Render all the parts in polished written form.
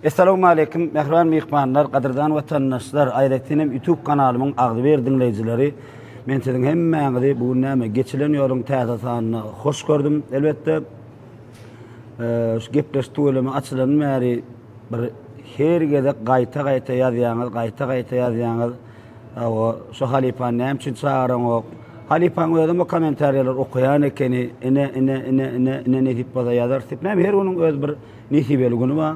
Assalamu alaykum, mehriban mehmanlar, qadırdan vatandaşlar, Ayrettinim YouTube kanalımın Agdyber dinleyijileri. Men sizin hemmeňizi bu näme geçilen ýoluň täze sanyna hoş gördüm. Elbetde şu gepleşdüğülemi açylan bäri bir hergede gaýta ýazýaňyz, o şu halipan näme üçin çağıran o halipan özüm o komentarlar okuyan ekeni ne dip bada ýazar. Näme her onuň öz bir nesibeligi bar.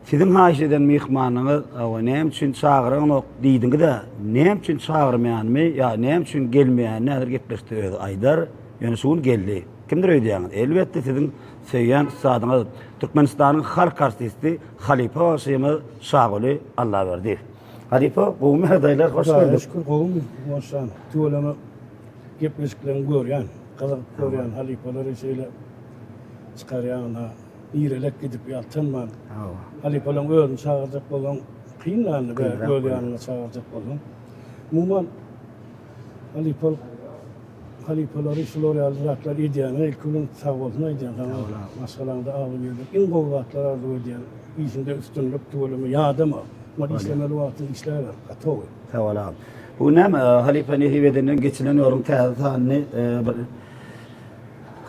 Sizin haýşeden mehmanyňyz näme üçin çağıran ok diýdiňizde, näme üçin çağırmaýanmy ýa näme üçin gelmeýän näder gepleşdi Aýdar ýöne şuň geldi. Kimdir öýdýäňiz? Elbetde sizin söýýän ustadyňyz Türkmenistanyň halk artisti Halipa Haşimov Şaguly Allah berdi. Halipa, bu merdaýlar hoş geldi. Şükür gowum, hoşsan. Tuğlama gepleşiklerini görýän, gazyp görýän halipalary şeýle çykarýan ha. İrelek gidip ýaltanman. Halipalaryň özüni çağırjak bolan kynlandy we görýänini çağırjak bolan. Mumman halipalary şolary aljaklar edýän, ilkinin sawoluna edýän. Maşgalanda agyp in gowgatlar arzu edýän. Işinde üstünlük tuğlama ýadama. Mad işlemeli wagty işlerler. Atowy. Sawala. Bu näme Halipa Nehibeden geçilen ýoluň täze sanyny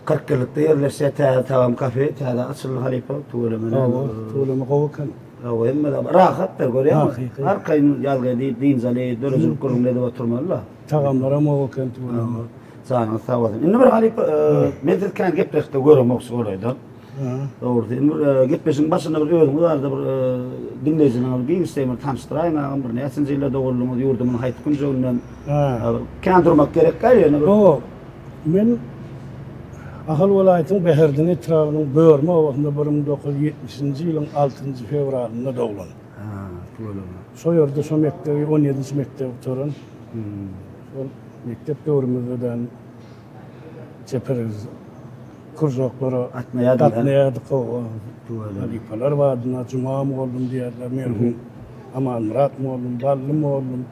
40 ýylykda ýerleşse täze kafe, täze açyl Halipa tuğlama gowkan. O hemme rahatdır görýär. Har kaýyn ýalga diýinjali, dörüjüp gurulmady oturmalylar. Tagamlara gowkan tuğlama. Sağ sağ. Indi bir Halipa medet kan gepleşdi görmek soraýdy. Doğru. Indi gepleşiň başynda bir özüň barda bir dinleýijiniň bir isteýmer tanıştyraýan bir näçinji ýylda dogulmagy ýurdumyň haýtykyn jönünden kan durmak gerek ýa-ni. O men Ahal welaýatynyň Beherdin etrawynyň böwürme wagtynda 1970-nji ýylyň 6-njy fevralynda doglan. Şo ýerde şo mektebi 17-nji mektep oturan. Şol mektep döwrümizden çeperiz. Kursoklara atmaýadyk. Halipalar wadyna Juma mollum diýerler, merhum Aman Murat mollum, Bally mollum.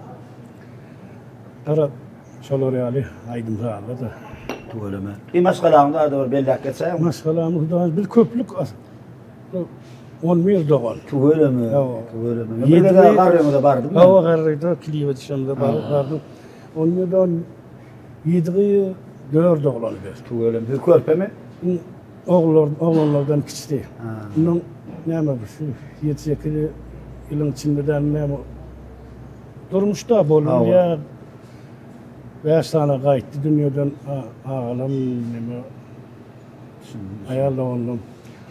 Tara şolary ali aýdym zalada. Tuğlama. Maşgalaňda da bir bellek geçýär. Maşgalamyzda bir köplük 10 mil dogan. Tuğlama. Ýerde garrymda bardy. Hawa garryda kliwe düşende bardy. 10 milden 7 4 dogan ber. Tuğlama. Bir körpemi? Oğlanlardan kiçdi. Bunun näme şu 7-8 ýylyň içinden näme durmuşda bolun ýa Beştana gaýtdy dünýeden alam nime aýarlandım.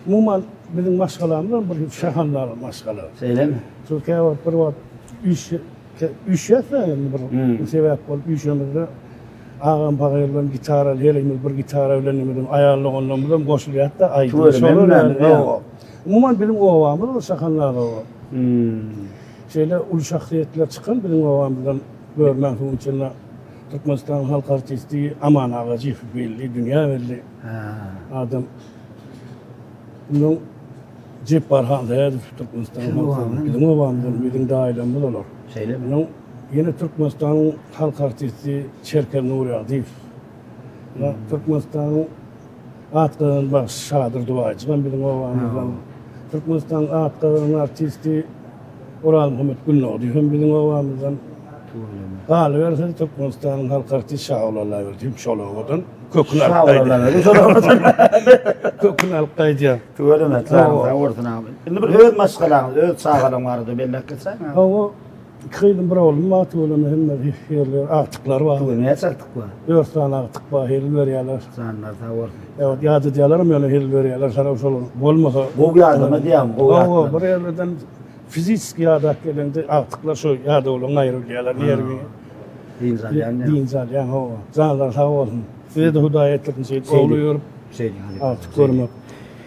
Mumman bizim maşgalamlar bir şahanlar maşgala. Seýlemi? Türkiýe bir wagt üç ýasa bir sebäp bolup üçümizde agam paýlardan gitara helemiz bir gitara bilen nimedim aýarlanýan bilen goşulýar da aýdy. Mumman bizim owamyz şahanlar o. Şeýle ul şahsiýetler çykan bizim owamyzdan görmän üçin Türkmenistan halk artisti Aman Agacıyev belli, dünya belli. Adam. Bunun Cep Barhan Türkmenistan halk artisti. Bizim dailem bular. Bunun yine Türkmenistan halk artisti Çerker Nuri Adif. Türkmenistan atqan baş Şadır Duacı. Ben bizim ovamızdan. Türkmenistan atqan artisti Oral Muhammed Gülnoğdu. Hem bizim ovamızdan. Galyber Türkmenistan'ın halk artisti Şaguly berdi. Şolawdan kökün alqaýdy. Tuğlama. Indi bir öz maşgalaňyz, öz çağalaň bardy bellek geçýär. O kıydym bir oğlum var, tuğlama hemme ýerler agtyklar bar. Ne çaktyk bar? 4 tane agtyk bar, hel berýärler. Sanlar tawar. Evet, ýady diýerler, ýöne hel berýärler, şarap şol bolmasa. Bu ýadyma diýem, bu ýadyma. Bir ýerlerden fizik ýadak gelende agtyklar şo ýada bolan aýrylýarlar, ýermi. Diýinjalýan o. Zanlar sag bolsun. Size de hudaýetlerini şeýle oluyor. Agtyk görmek.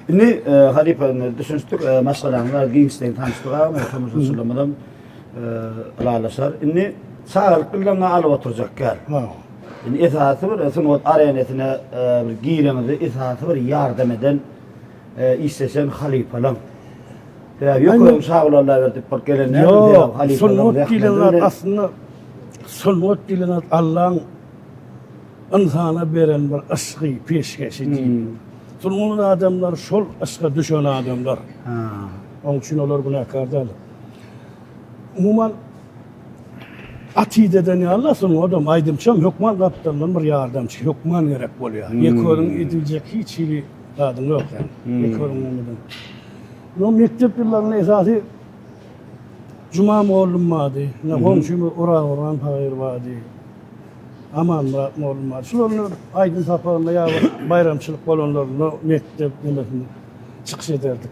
Indi Halipany düşünsdik, maşgalaňlar giňişden tanışdyk, Muhammed Sulamadan alalaşar. Indi çağırıp bilen alyp oturjak gel. Indi esasy bir sunwat arenetine bir giýreňizi esasy bir ýardam eden işleşen halipalar. Ya yok şagularlar verdik por gelenler halipalar. Sunwat diýilen aslında sunwat diýilen Allah'ın insana beren bir aşky peşkeşi diýil. Sunwat adamlar şol aşka düşen adamlar. Onun için olur günahkardalar. Umuman Atide'den Allah'sın o adam aydımçam hükman kaptanlar bir yardımcı hükman gerek oluyor. Yekorun edilecek hiç iyi adım yok yani. Yekorun olmadan. No mektep yıllarının esası Cuma oğlum vardı. Ne komşumu oran hayır vardı. Aman Murat oğlum vardı. Şunları aydın sapağında ya bayramçılık balonlarını mektep demesinde çıkış ederdik.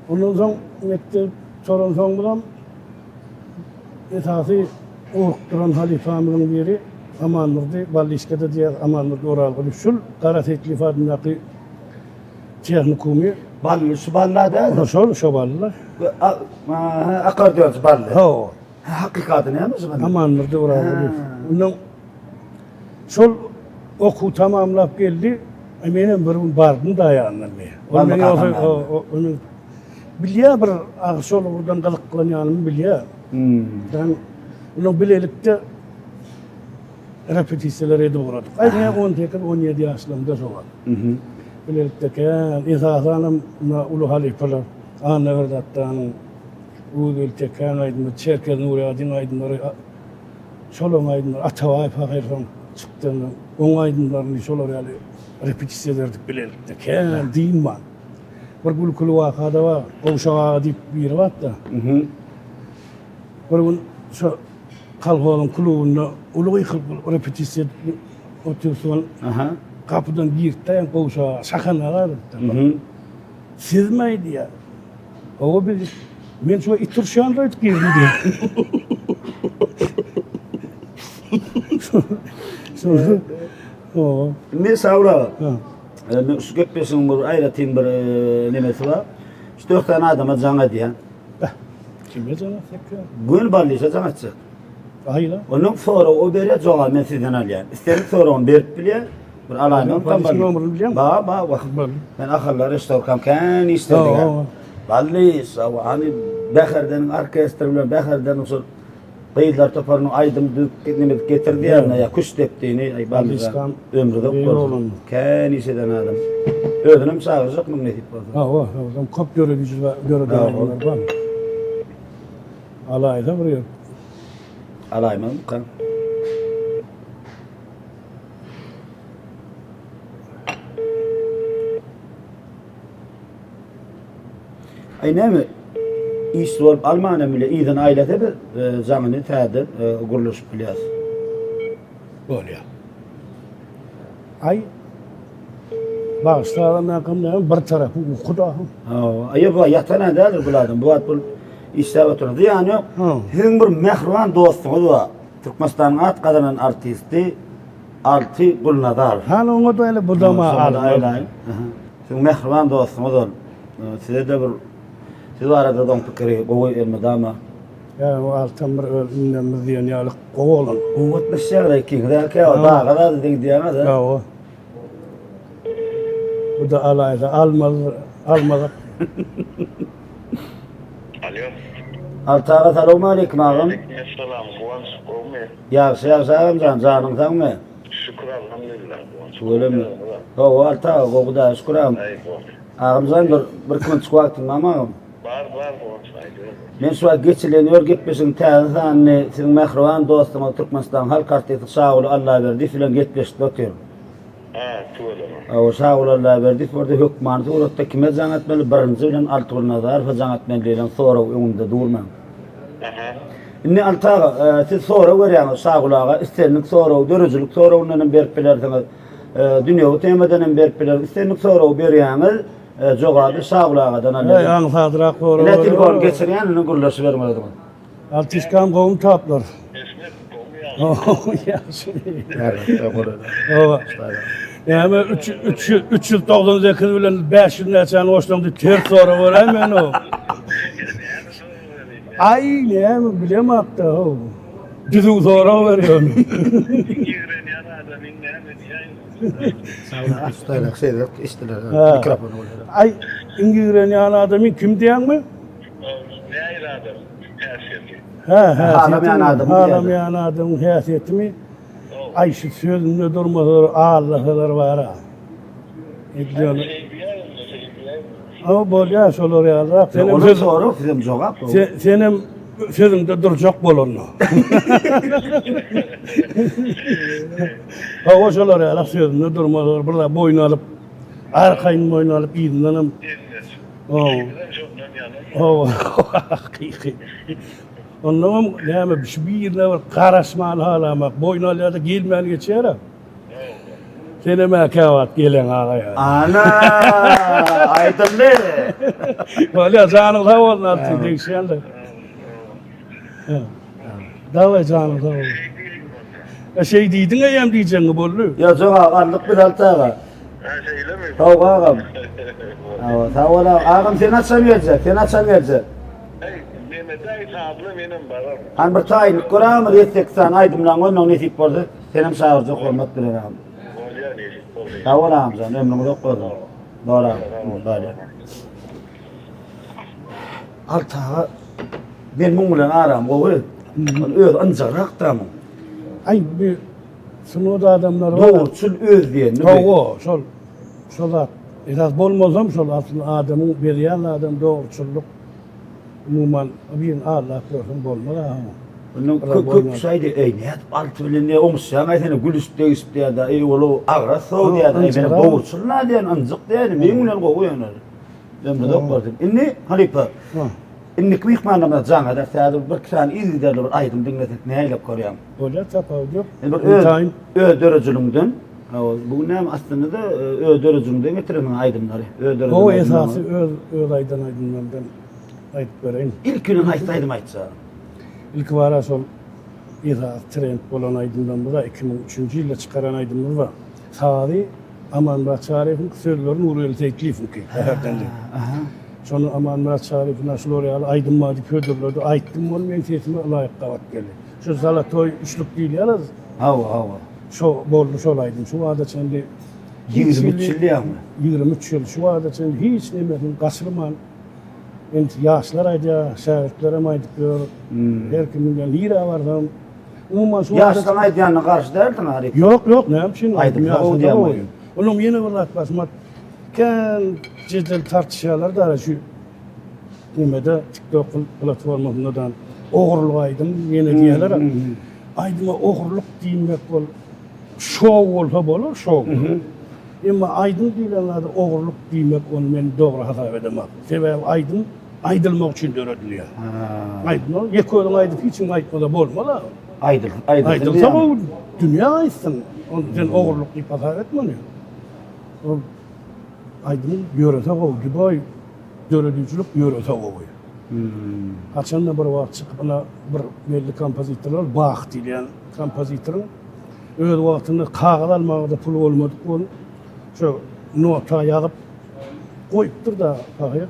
Ondan sonra mektep sonra esası Uruk'turan halifamın biri Amanur'du. Ballişka'da diğer Amanur'du oralgı düşül. Kara teklif adındaki teknikumi. Ballı, şu ballı da. Şu ballı. Akordeon ballı. Ha. Hakikati ne mi? Amanur'du oralgı düşül. Ondan şol oku tamamlap geldi. Benim bir bardım da ayağından be. Onun biliyor bir ağzı buradan kalıklanyanımı biliyor. Ben onu bilelikte repetisyelere doğradık. Aynı 17 yaşlarında sonra. Bilelikte ki insanım ulu halifeler anne verdattanın uğdul tekan aydınlar, Çerkez'in uğrayadın aydınları, Çolon aydınları, Atavay fakirden çıktığını, on aydınlarını şolar yani repetisyelerdik bilelikte. Ki diyeyim ben. Bir gülkülü vakada var, Kovşağa deyip bir var da. Bir gün şu kalkağın kulağında ulu yıkıp repetisyen otursun. Kapıdan girdi, Kovşağa sakanalar. Sizmeydi ya. O bir, ben şu itirşanla girdi diye. Sonra, o. Ne savra? Şu köppesin bir ayratayım bir nemesi var. İşte 4 tane adama cana diye. Kime canı sekiyor? Gün ballıysa cana çık. Hayır lan. Onun sonra o beri çoğa men sizden alyan. İstedik sonra onu berip bile bir alayman tam Ballisinin ömrünü biliyor musun? Bak. Ballı. Ben akıllar restorkan kan istedik. Ballıysa hani Bekir'den orkestra bilen Bekir'den usul Kıyılar toparını aydım getirdi yani ya kuş teptiğini ay ballıca ömrüde koydum. Kan iseden adam. Ödünüm sağıracak mı ne tip oldu? O zaman kop görevlici var, görevliler var. Alayda vuruyor. Alayman kan. Ay ne mi? İstol Almanya bile iyiden ailede bir zamanı tadı kuruluş biliyoruz. Böyle. Ay bağışlarım yakınlarım bir tarafı kudahım. Ayı bu yatana değildir buladın. Bu at bu işte oturdu. Yani hem bir mehruan dostumuz var. Türkmenistan'ın at kadarının artisti altı kulnadar. Hani onu da öyle budama aldım. Şimdi mehruan dostumuz ol. Size de bir siz arada don fikri koyu elmadama. Yani o altın bir ölümden müziyen yalık kovalın. Umut nişare ki derken o da kadar dedin diyemez. Ya o. Bu da alayda almalı. Alo. Altağa selamun aleyküm ağam. Selam. Kuvanç olmuyor. Yaxşı ağam canın sanmı? Şükür elhamdülillah. Öyle mi? O altağa qoğuda şükür ağam. Ağamcan bir kınçık vaktin ama ağam. Var Kuvanç. Men şu an geçileniyor gitmesin tağızanı sizin mehruan dostum Türkmenistan halk artisti sağ ol Allah verdi filan gitmişti oturuyor. Tuğla. O sağ ol Allah verdi orada hükmanı orada kime zanatmalı birinci bilen altı nazar fa zanatmalı sonra önünde durmam. İnne altağa siz sonra görüyorsunuz sağ ol ağa istenlik sonra dörücülük sonra onların berpilerden dünya temeden berpiler istenlik sonra veriyorsunuz. Jogadı sağ ol ağadan Allah. Yani sadrak doğru. Ne tilgor geçiryen onun gurlaşı vermedi bana. Altışkan kovum taplar. İsmet Ya yani 398 bilen 5 yıl neçen hoşlandı ter sonra var hemen o. Ay ne mi bilemekte o. Düzü sonra veriyor. Ustayla şeyler istiler mikrofonu oluyor. Ay İngilizce yani adamın kim diyen mi? ne iradım? Her Halamayan adamın hasiyeti mi? Ay şu sözünde durmaları Allah'lar var ha. Ediyorlar. Ama bol ya şolar ya. Onu sorup bizim cevap. Senin sözünde duracak bol onu. Ha o şolar ya sözünde durmalar. Burada boynu alıp arkayın boynu alıp iğnenim. Ondan näme bir ýerine bir garaşmaly halamak, boyun alýarda gelmän geçer. Sene mäkäwat gelen aga. Ana! Aýdymdy. Wala janyň sag bolsun diýişende. Dawa janyň sag bolsun. Şey diýdiň hem diýjeňi boldy. Ya joňa arlyk bir altaga. Şeylemi? Taw agam. Awa, tawala agam sen açsan berje, sen açsan berje. Mehmetay sablı benim baram. Han bir taýyny görämi etsek san aýdymdan onuň nesip boldy. Senem şahyrja hormat bilenem. Bolýar nesip boldy. Tawala amjan emni doktordy. Dora, dara. Altaga ben muň bilen aram gowy. Öz anjarakdamyň. Ay bir sunuda adamlar var. Doğruçul öz diýen. Doğru, şol biraz bolmazam şol aslında adamın berýän adam doğruçulluk umuman bir Allah görsün bolmaly ha. Bunun köp şaýdy eýnät altı bilen ne oňşan aýtany gülüşde üstde ey olu agra sow diýär. Ben doğruçul na diýen anjyk diýär. Men bilen goýanar. Ben bu doktordy. Inni halipa. Inni kmihmanama jaňa da täze bir kran izler bir aýdym diňletek näýle görýär. Bolýar tapawdyk. Öz dörejülüňden bu näme aslında öz dörejülüňden getirilen aýdymlary. O esasy öz aýdymlardan aýdyp bereň. İlk günü aýtsaýdym aýtsa. İlk bara şol esas trend bolan aýdymdan bura 2003-nji ýylda çykaran aýdymlar bar. Sari Aman Murat Şarifiň sözleri Nurul Teklif'in herden. Şonu Aman Murat Şarif'in aşılı ýaly aýdym diýip hödürledi. Aýtdym onu men sesime laýyk gabat geldi. Şu Zalatoy üçlük diýil ýalaz. Hawa. Şo boldy şol aýdym. Şu wada çendi 23 ýyl ýa-mı? 23 ýyl. Şu wada çendi hiç nemedim gaçyrman. Endi ýaşlar aýdýar, şähertlere aýdyp ýör. Her kimden lira bardam. Umuman şu ýaşdan aýdýanyna garşy derdiň Arif. Yok, näme üçin aýdyp ýa-da. Onuň ýene bir lat basmak. Kan jedel tartışýarlar da şu nimede TikTok platformyndan ogurlyk aýdym ýene diýerler. Aýdyma ogurlyk diýmek bol şow bolsa bolar, şow. Emma aýdym diýenler ogurlyk diýmek onu men dogry hasap edemem. Sebäbi aýdylmak üçin döredilýär. Aýdym, ýekölüň aýdyp hiç kim aýtmada bolmaly. Aýdylsa bu dünýä aýtsyn. Onu sen ogurlyk diýip hasap etmeli. Aydın yörete gowy giboy döredüçülük yörete gowy. Haçanda bir wagt çykyp ana bir belli kompozitorlar Bach diýen kompozitorun öz wagtyny kagaz almagda pul bolmady onu şu nota ýazyp goýupdyr da paýa.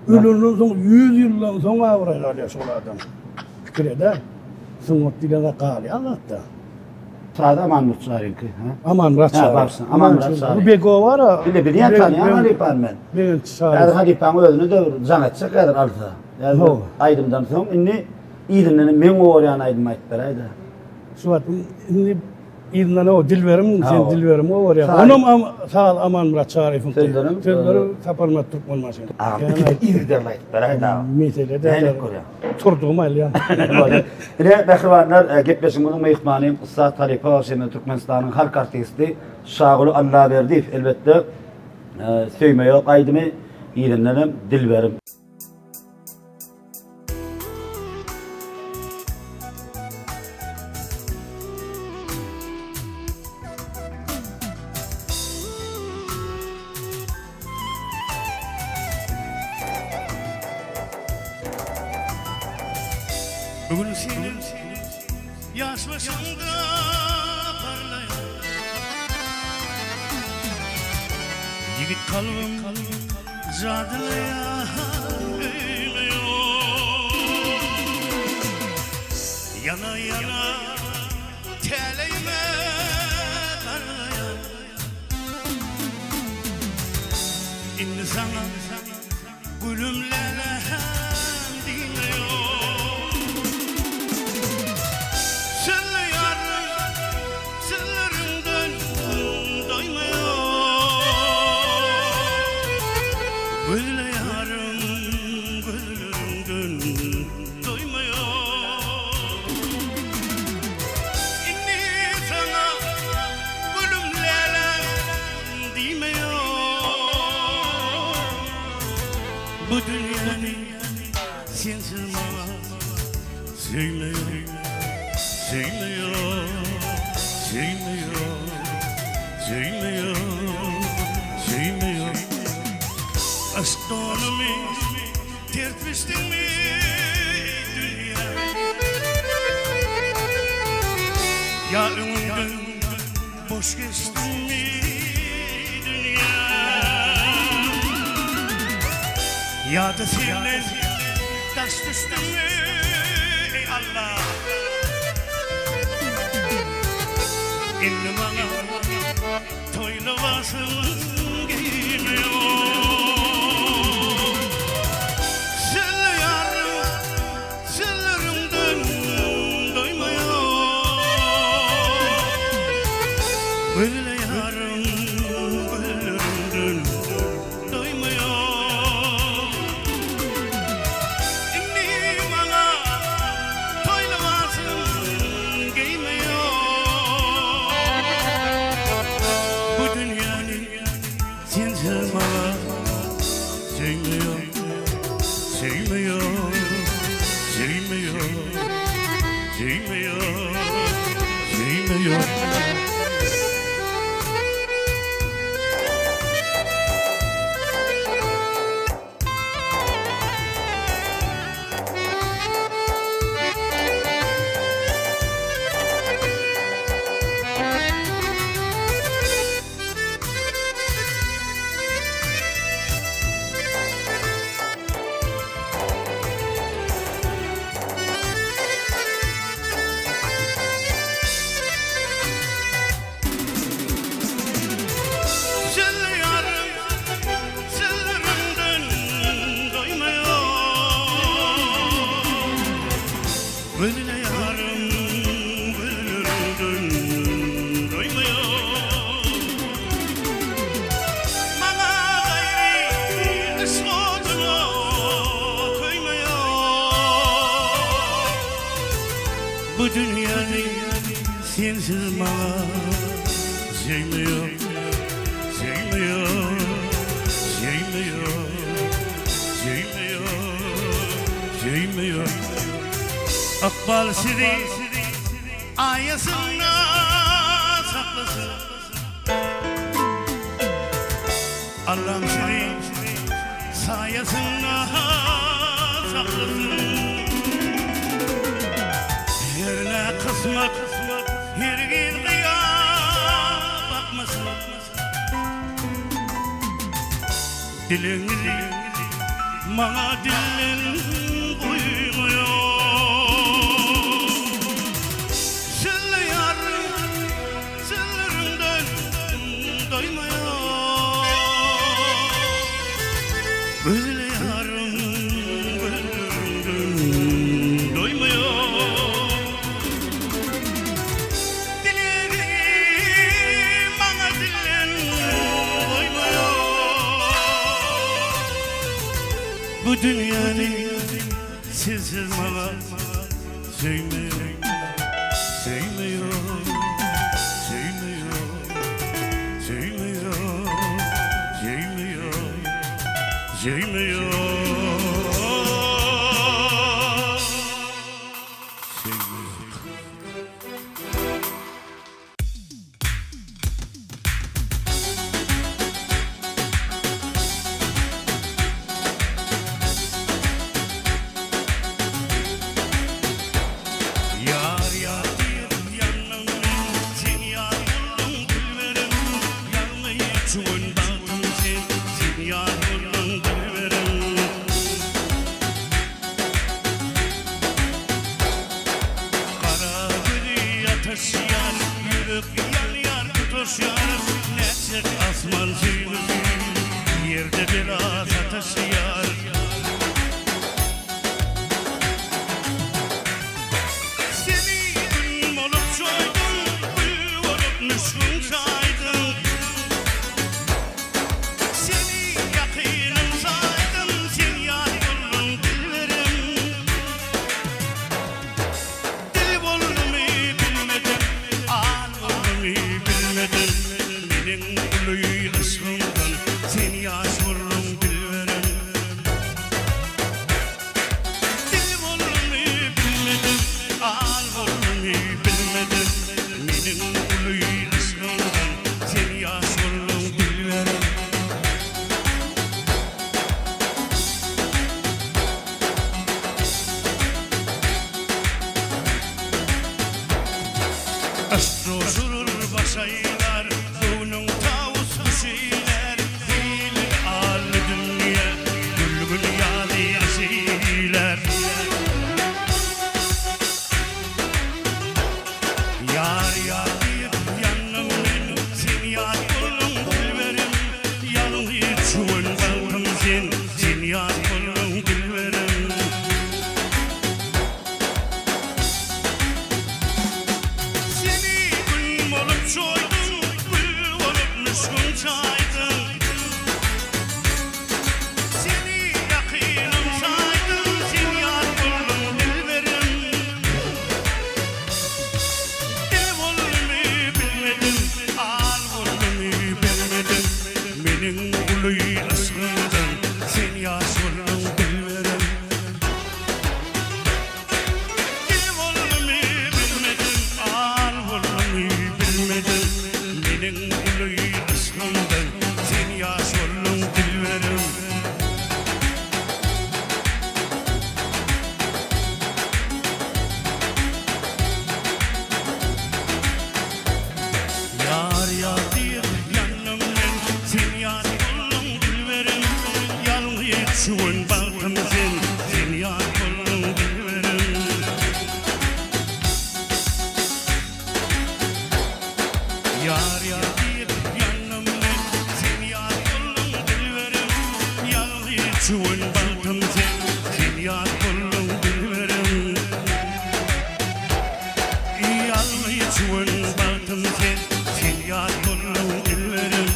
Ölenden soň 100 ýyldan soň awraýar şol adam. Pikirede suňat diýen galy anlatdy. Sada Aman Murat Şarif'i, ha? Aman Murat Şarif. Aman Murat Şarif. Bu bego var ha. Bilýän tanýan Halipan men. Ben Şarif. Ýa-da Halipan özüne de jan etjek kadar alsa. Ýa-da aýdymdan soň inni ýylyny men gorýan aýdym aýtdyp beräýdi. Şu wagt inni ýylyny o dilberim, sen dilberim o var ya. Onum sağ Aman Murat Şarif'in sözleri tapalmak Türkmen maşyn. Ýylyny aýdyp beräýdi. Meselede turdum ýa. Ine behriwanlar gepleşiňiziň mehmany Ustad Halipa Haşimi Türkmenistanyň halk artisti Şaguly Allaberdiýew elbetde söýme ýok aýdymy ýylynyň dilberim. Bugün senin yaş başında parlayan yigit kalbim cadılaya yana yana teleyime parlayan indi sana gülümlerle Böyle Bu dünyanı sensiz bana sevmiyor, sevmiyor, sevmiyor, sevmiyor, sevmiyor. Aşk donumu tertmiştin mi dünya? Ya ömrümden boş geçtin mi dünya? Ya da seninle taş düştün mü ey Allah? İnni bana toylavasın giymiyor. Sırlı yarım, sırlarımdan doymuyor. Böyle yarım, güllerimden doymuyor. İnni bana toylavasın giymiyor. Bu dünyanın sensiz bana sevmiyor, sevmiyor, sevmiyor, sevmiyor, sevmiyor. Sırlı yarım, sırlarımdan doymuyor. Böyle yarım, güllerimden doymuyor. Bana gayri ısmadını koymuyor. Bu dünyanın sensiz bana sevmiyor, sevmiyor, sevmiyor, sevmiyor, sevmiyor. Akbal sizi ayasında saklasın. Allah'ım sizi sayasında saklasın. Yerine kısmak, her gün kıyam bakmasın. Dilini bana dilin uymuyor. Sırlı yarım, sırlarımdan doymuyor. Böyle yarım, güllerimden doymuyor. Dilini bana dilin uymuyor. Bu dünyanın sensiz bana sevmiyor, sevmiyor, sevmiyor, sevmiyor, sevmiyor, sevmiyor, sevmiyor. Yar yar diye yanımdan sen yar oldun gülverim. Yanmayı çuğun bağım sen yar oldun gülverim. Kara gülü ateş yar, yürek yan yar tutuş yar. Neçek asman suyunu yerde biraz ateş yar. Benim uluyu ısrımdan sen yaş vururum bilverem. uluyu ısrından sen yaşollun bilmedim. Kim olduğumu bilmedim, al olduğumu bilmedim. Benim uluyu ısrından sen yaşollun bilmedim. Yar yar diye yanımdan sen yar oldun bilmedim. Yalnız şuun baktım sen yar oldun bilmedim. Yar yar diye yanımdan sen yar oldun bilmedim. Yalnız şuun baktım sen yar oldun bilmedim. Yalnız şuun baktım sen yar oldun bilmedim.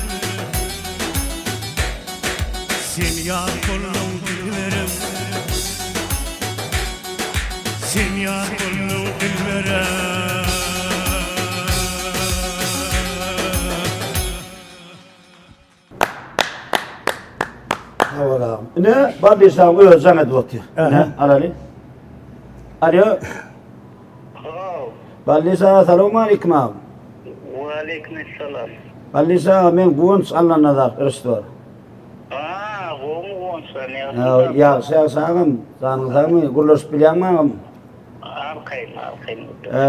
Sen yar oldun bilmedim. Sen yar oldun bilmedim. Eyvallah. Ne? Badi sen öyle zannet otuyor. Ne? Alali. Alo. Oh, Badi sana selamun aleyküm abi. ve aleykümselam. Badi sana men buğunç Allah nazar rüstüvar. Bu mu sen ya? Ya sen sağım. Sanırım gurloş bilen mi? Arkayım.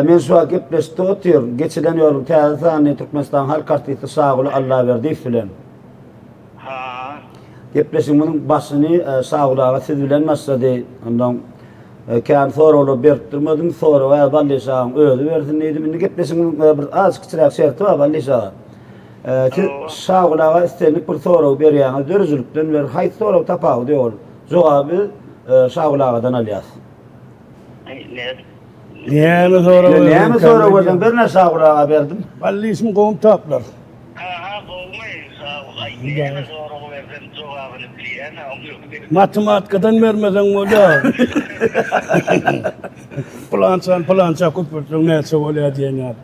Men şu akip pleste otuyor. Geçileniyorum. Teyzani Türkmenistan halk artistı sağlığı Allah verdi filan. Ha. Geplesin bunun basını sağlığa siz bilenmezse de ondan kan sorulu bertirmedin soru ve balli sağın öldü versin neydi şimdi geplesin bir az küçük şerti var balli sağ. Sağlığa istenlik bir soru berýäňiz dörüzlükden ver hayt soru tapağı diyor. Cevabı sağlığadan alyas. Niyemi sonra Näme soru boldan bir ne sağlığa berdim. Balli ismi kovum taplar. Matematikadan vermeden moda. Plança kupurtun neyse olaya diyen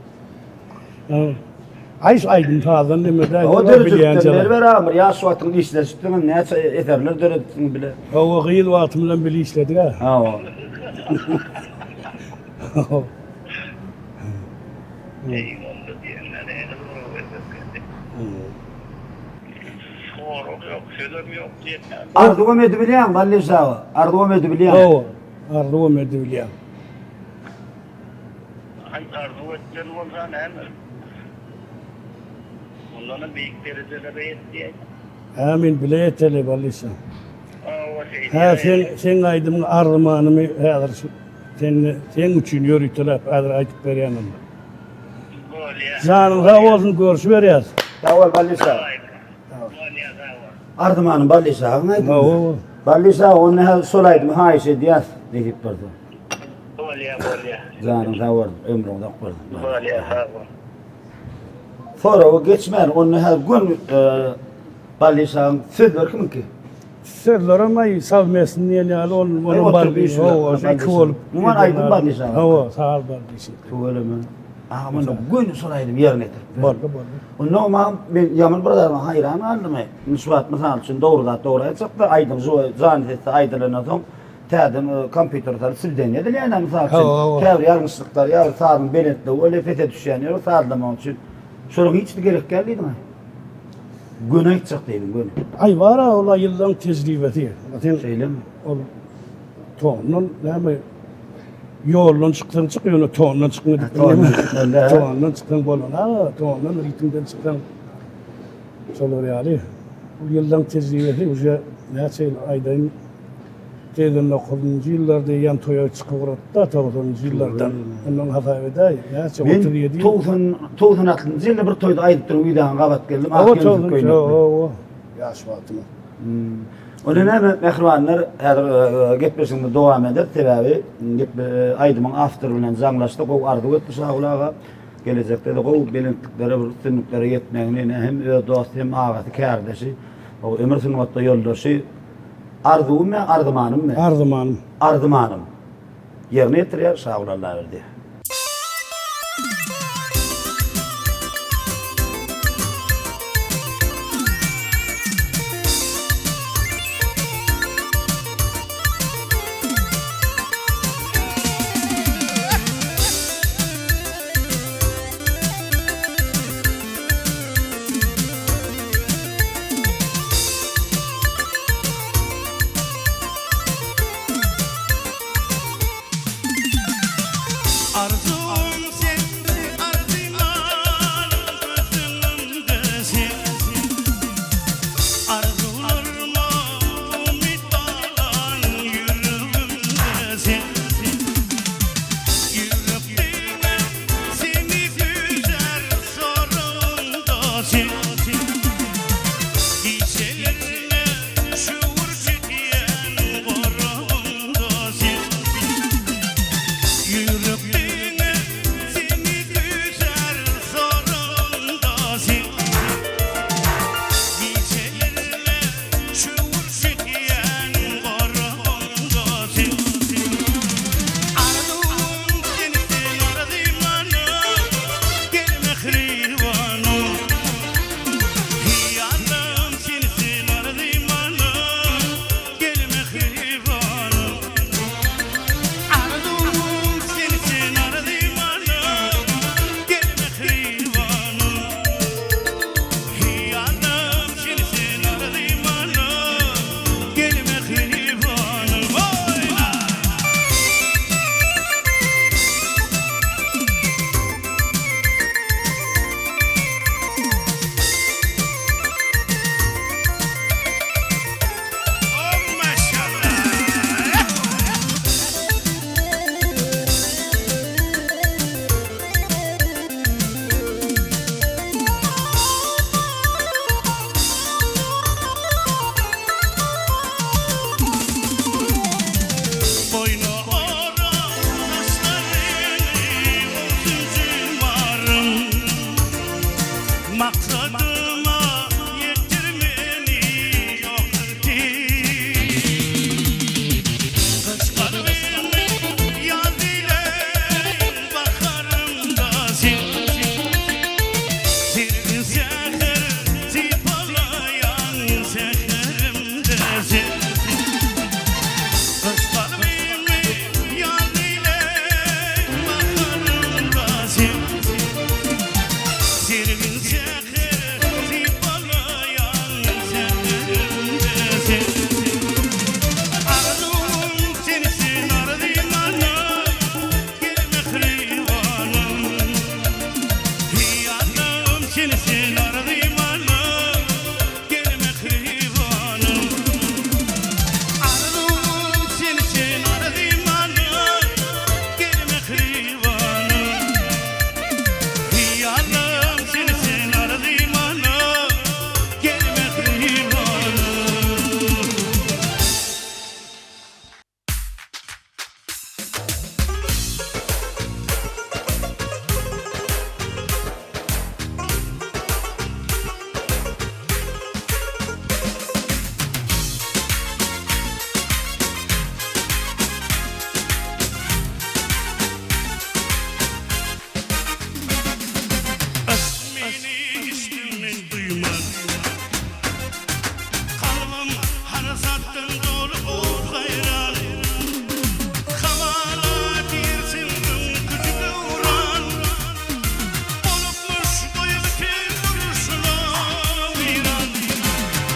aydın tazan demede. O dörüzlükden ver amir ya suatın işleştiğin näçe eterler dörüzlükden bile. O gıyıl vaatımdan bile işledik ha. Ha. Arduam edip bilýän balli sağ. Arduam edip bilýän. O arzuwa medivliya. Onların büyük dereceleri yettiği. Amin bile yeteli ballisa. Ha sen aydımın armanımı hazır sen üçün yürütülüp hazır aytıp berýändim. Canım sağ olsun görüşü berýäs. Tawal balli sağ. Ardumanın balli sağ. O Balli sağ onu solaydım ha işe diyas deyip durdu. Bolya. Canım sağ ol ömrüňde qurdu. Bolya sağ ol. Sonra o geçmer onu her gün balli sağ sözdür kim ki? sırlar ama savmesin yani onun var bir o şey olup. Numan aydın balli sağ. O sağ ballisi. Şöyle mi? Aman gün solaydım yerine getirip. Boldu. Onu ama ben yaman bradaryma hayran aldım. Nisbat misal üçün doğru çıktı. Aydım zannet aydılana son tädim kompüterler silden edilýän misal üçün. Käbir ýalňyşlyklar ýa saatın belentde öyle fete düşýän ýa saatlamak üçün. Şonuň hiç gerek geldi mi? Güne çıktı gün. Ay var ha ola yıldan tezliği veti. Söylem. Ol tonun näme yoldan çıkıyor tondan çıkıyor. Tondan çıkan bolon ha tondan ritmden çıkan. Solor yani. Bu yıldan tezliği veti uje näçe aydan Teyden 9-njy ýyllarda ýan toýa çykyp da 9-njy ýyllardan. Ondan hafawada näçe 37 96-njy ýylda bir toýda aýdyp durup ýa-da gabat geldim. O ýaş wagtyny. Onu näme mehribanlar häzir gepleşigimiz dowam eder. Sebäbi aýdymyň after bilen zaňlaşdyk. O ardy ötdi sağlaga. Gelecekde de o belentliklere, üstünliklere yetmegine hem dost hem agaty kärdeşi, o ömür sünwatda ýoldaşy Arzuum mu, ardımanım mı? Ardımanım. Ardımanım. Yerine yetiriyor, sağ ol Allah verdi. Parasattın dolu ol hayran Kamala dirsin küçük uğran Olupmuş boyu bütün vuruşuna viran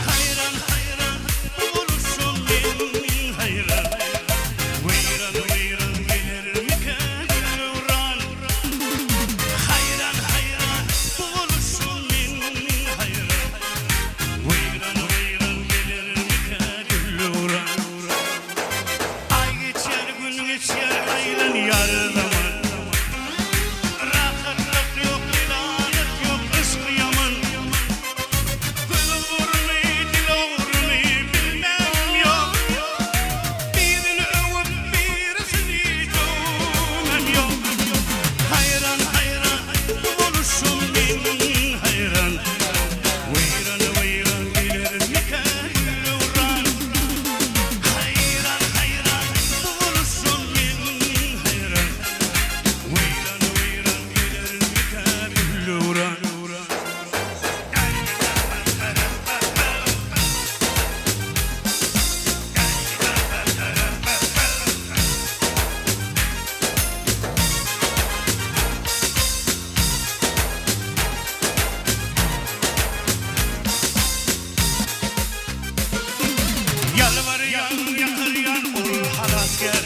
Hayran hayran vuruşun bin hayran Veyran veyran gelir mükemmel uğran Hayran hayran vuruşun bin hayran Veyran veyran gelir mükemmel uğran Ay geçer gün geçer aylan yar zaman Rahatlık yok ilanet yok ışk yaman Gül vurmayı dil vurmayı bilmem yok Birini övüp birisini dövmem yok Hayran hayran oluşum bin hayran Veyran veyran gelir mükemmel uğran Hayran hayran oluşum bin hayran Veyran veyran gelir mükemmel uğran Yalvarıyan yakıryan ol halas gel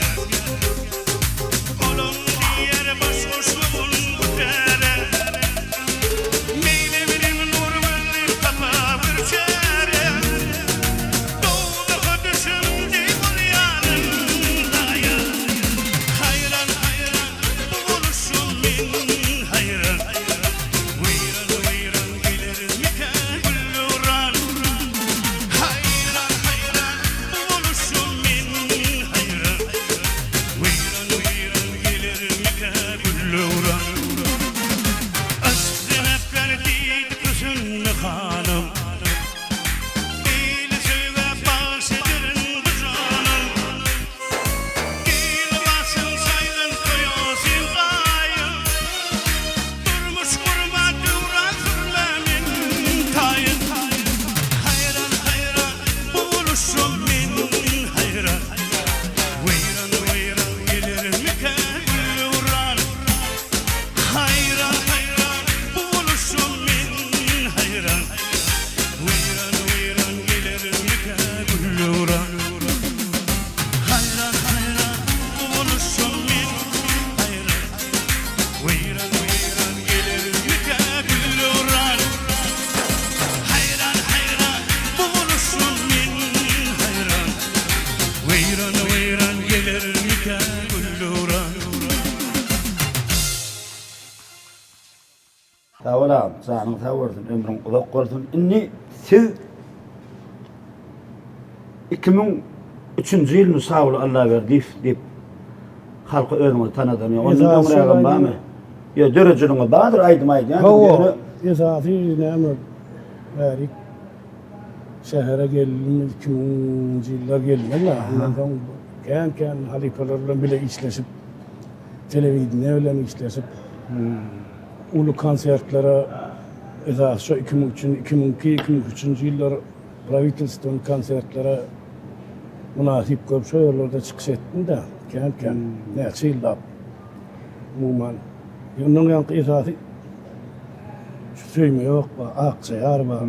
Olum diğer başhoşluğun bu tere Meylevirim nur verdim tapa bir çare Doğdu düşüm değil bu yanındayım Hayran hayran oluşum bin hayran Veyran veyran gelir mükemmel uğran Hayran hayran oluşum bin hayran Veyran veyran gelir mükemmel uğran Aşk zenepler değil kızın hanım Değil söyle bahşedirin bu canım Değil basın saygın koyuyorsun dayım Durmuş kurma duran sürlemin tayın Hayran hayran oluşum bin hayran Veyran veyran gelir mükemmel uğran Hayran hayran oluşum bin hayran Veyran veyran gelir mükemmel uğran Hayran hayran oluşum bin hayran Veyran veyran gelir mükemmel uğran Hayran hayran oluşum bin hayran Veyran veyran gelir mükemmel uğran Tavlam, sanın tavırtın, ömrün uzak olsun. Inni siz 2003 yılını sağ ol Allah verdi deyip halkı özünü tanıdın. Onun Esası ömrüne var mı? aydı. Ya dereceliğine bağdır aydım aydı. Hava esası näme bärik şehre geldim 2000 yıllar geldim la ondan soň kän halifelerle bile işleşip televizyonda bilen işleşip ulu konsertlere esası 2002-2003 yıllar Pravitelstone konsertlere münasip köp şöýerlerde çykyş etdim de kän näçe ýyllap umuman ýondan ýanky esasy söýme ýok ba, akçyar ba.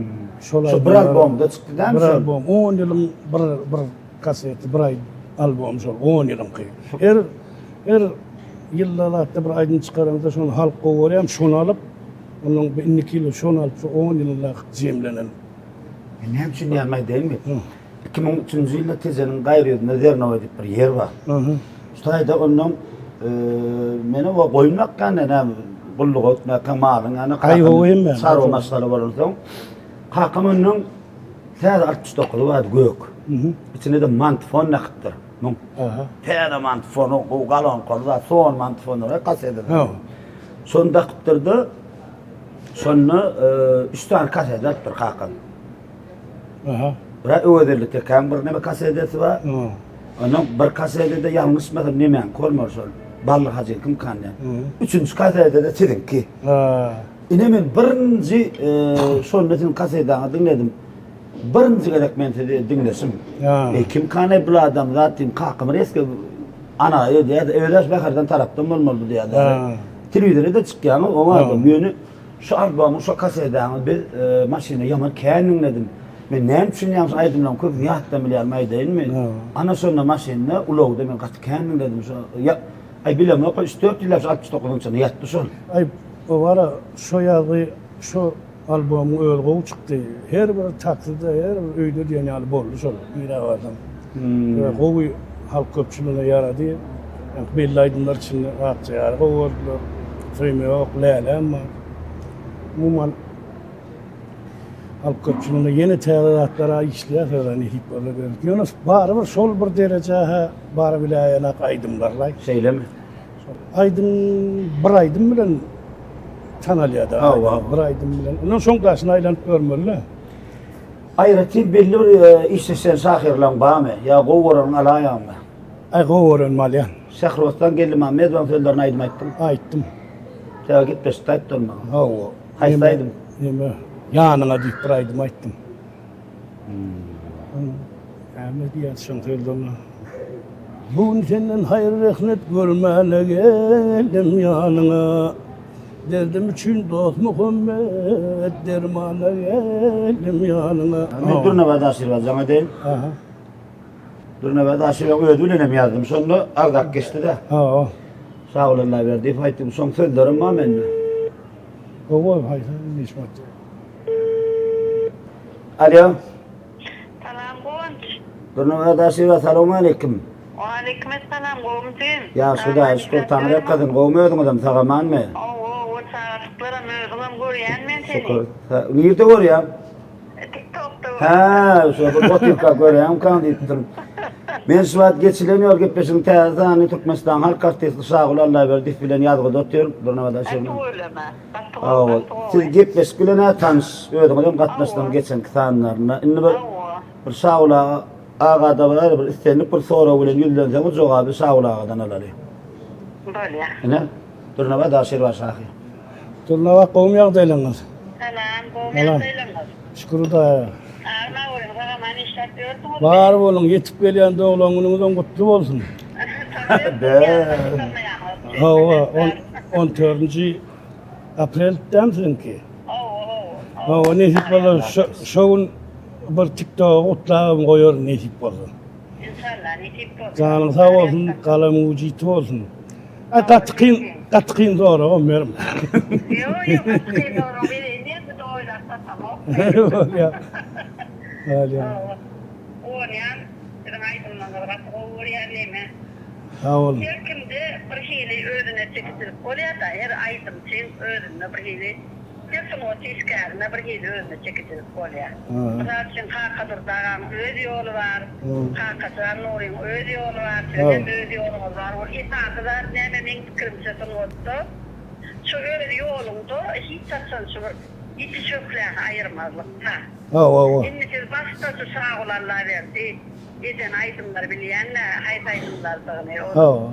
Şu bir albomda çıktı değil mi? Bir albom, 10 ýylyň bir kaseti, bir ay albom şol 10 ýylyň ky. Her ýyllarlarda bir aýdyn çykaranda şonu halk gowarýam, şonu alyp, onuň 2 ýyl şonu alyp, 10 ýyllar jemlenen. Ne için yanmayı değil mi? 2003 yılda tezenin gayrı Nezernova deyip bir yer var. Ustayda onun meni o koymak kanne bulluğu ne kamalın yani Aygoyum ben. sarı masları var olsun. Hakamının tez 69 var gök. İçinde de mantfon nakıttır. Teyze mantfonu o galon konuda son mantfonu kasede. Sonda kıttırdı. Sonra 3 tane kasede attır hakan. Bırak öderli tekan bir neme kasedesi var. Onun bir kasedede yanlış mesela nemen kolmorsun. Ballı hacı kim kanne. Üçüncü kasedede de çedin ki. İnemin birinci sonratin kasedeni dinledim. birinci gerek men dinlesim. Ya. Kim kane bu adam zaten kalkımır eski ana öyle evlaş bakardan taraftan olmalı diye Ha. da. Televizyonda da çıkıyor o Ha. adam yönü şu albamı şu kasetini bir maşine yaman kendim dedim. Ben ne düşünüyorum aydınlan köp yahtda milyar maydayın mı? Ha. Ana sonra maşinne ulovdu ben kat kendim dedim şu ya ay bilmem o 4 yıl 69 sene yattı son. Ay o var şu yazı şu albomu ölgü çıktı. Her bir takside her bir öýde diýen ýaly boldy şol bir adam. Gowy halk köpçüligine yaradı. Belli aydınlar içinde rahatça ýaly gowurdular. Söýme ýok, läle amma umuman halk köpçüligine yeni täzatlara işleýär öýreni hip bolar. Ýöne barybir şol bir derejä bar biläýene aydymlar. Şeyle mi? Aydın bir aydın bilen tanalýada. Bir aydın bilen. Ondan soň gaşyna aýlanyp görmeli. Ayrıca belli bir işlesen sahirlan bağımı ya govorun alayamı. Ay gowuran malyan. Şehrostan geldim Ahmet ben sözlerini aytmayttım. Aýtdym. Tawa gitmez taýt durma. Hawa. Haýsaýdym. Nime? Ýanyňa diýip bir aýdym aýtdym. Äme diýär şoň sözlerini. Bugün senden hayır rahmet görmene geldim yanına. Derdim için dost Muhammed dermana geldim yanına. Ben Durnavada aşırı zaman değil. Aha. Durnavada aşırı ödülüne yazdım. Sonra ardak geçti de. Ha. Sağ olun Allah verdi. Faytım son sözlerim var benim. Oy hayır nismet. Alo. Salam Gonç. Durnavada aşırı selamun aleyküm. Aleykümselam Gomcun. Ya şurada şükür tanrı kadın kovmuyordun adam sağaman mı? O saatlara mövgülüm görýän men seni. Şükür. Nerede var ya? TikTok'ta. Ha, şu botika görüyorum kan diptim. Men suat geçileniyor ki peşin tezani Türkmenistan halk gazetesi sağ ol Allah verdi filan yazgı dotuyorum. Durnavada şey. Awa. Siz gitmez gülene tanış. Öyle adam katmasından geçen kıtanlarına. İnne bir sağ ola ağada var bir istenip bir sonra bilen yüzlense cevabı sağ ola ağadan alalı. Böyle. Ne? Durnavada aşır var sahi. Turnawa qowm ýagdaýlaňyz. Salam Salam. Gomcun. Şükür da. Arma olayım. Zaman işletiyordum. Bar bolun yetip gelýän doglaňyňyzdan gutly bolsun. Hawa 14-nji aprelden ki. Hawa nesip bolar şoň bir TikTok utlagym goýar nesip bolar. İnşallah nesip bolsun. Canın sağ olsun, kalam ucit olsun. Katkın zor o merim. Yok, katkın doğru. Beni niye bu doğruyla tamam. Ya. Öyle. Oryan, dedim aydınlanır. Bak o oryan neyme? Sağ olun. Her kimde bir şeyle öğrene çekilip oraya da her aydın için öğrene bir şeyle Kesin o tiskarına bir şeyle öğrene çekilip oraya. Mesela için Kaka'dır dağın öz yolu var. Kaka'dan Nuri'nin öz yolu var. Sizin öz yolunuz var. O İsa'da nememin fikrimsesin oldu. Şu öyle yolunda hiç satsan şu hiç çöpler ayırmazlık. Şimdi siz başta şu sağ olanlar verdi. Geçen aydınlar bileyenler, hayt aydınlar dağınıyor. O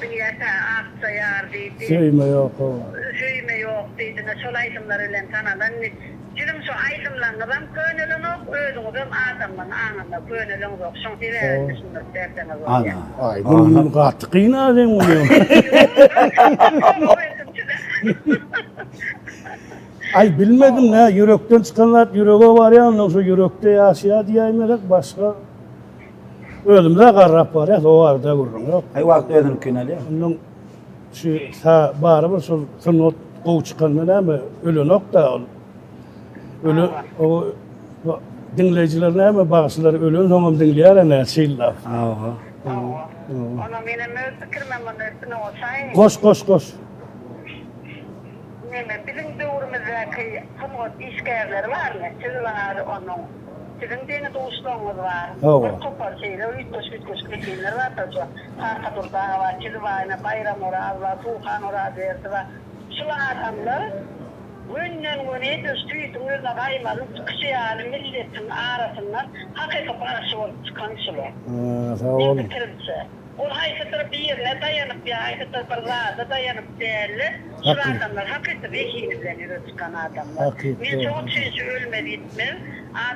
biliyete akça yar deydi. Söyme yok o. Söyme yok deydi. Şol aydınlar öyle tanıdan. Dedim şu aydınlanırım, gönülün yok, öldüğüm adamın anında gönülün yok. Şunu severim, şunu derseniz o. Ana. Ay bunun katkıyla sen oluyor. Ay bilmedim ne, yürekten çıkanlar yüreğe var ya, ondan sonra yürekte yaşaya diyemedik başka. Ölümde qarrap var ya, o var da vurun yok. Ay vakti ödünü küneli ya. Ondan şu bari bir sınot qoğ çıkanlar ama ölü nokta ol. Ölü o dinleyiciler ne mi bağışları ölü sonra dinleyer ne şeyler. Ona benim fikirmem onun üstüne olsaydı. Koş. Neyme, bizim doğrumuzdaki sınot işgärleri var mı? Sizin var onun. Sizin dini dostluğumuz var. Bir topar şeyler, üç kişiler var da şu. Karka durdağı var, Çizivayna, Bayram Oraz var, Tuğhan Oraz dersi var. Şular adamlar, günden güne düştüydüm, özüne kaymadım, kişi yani milletin arasından hakika parası olup çıkan şular. Sağ olun. Ne bitirirse. O haykıtır bir yerine dayanıp bir haykıtır bir zada dayanıp değerli. Şular adamlar hakikaten vekilimden yürü çıkan adamlar. Ben çok çünkü ölmedi gitmez.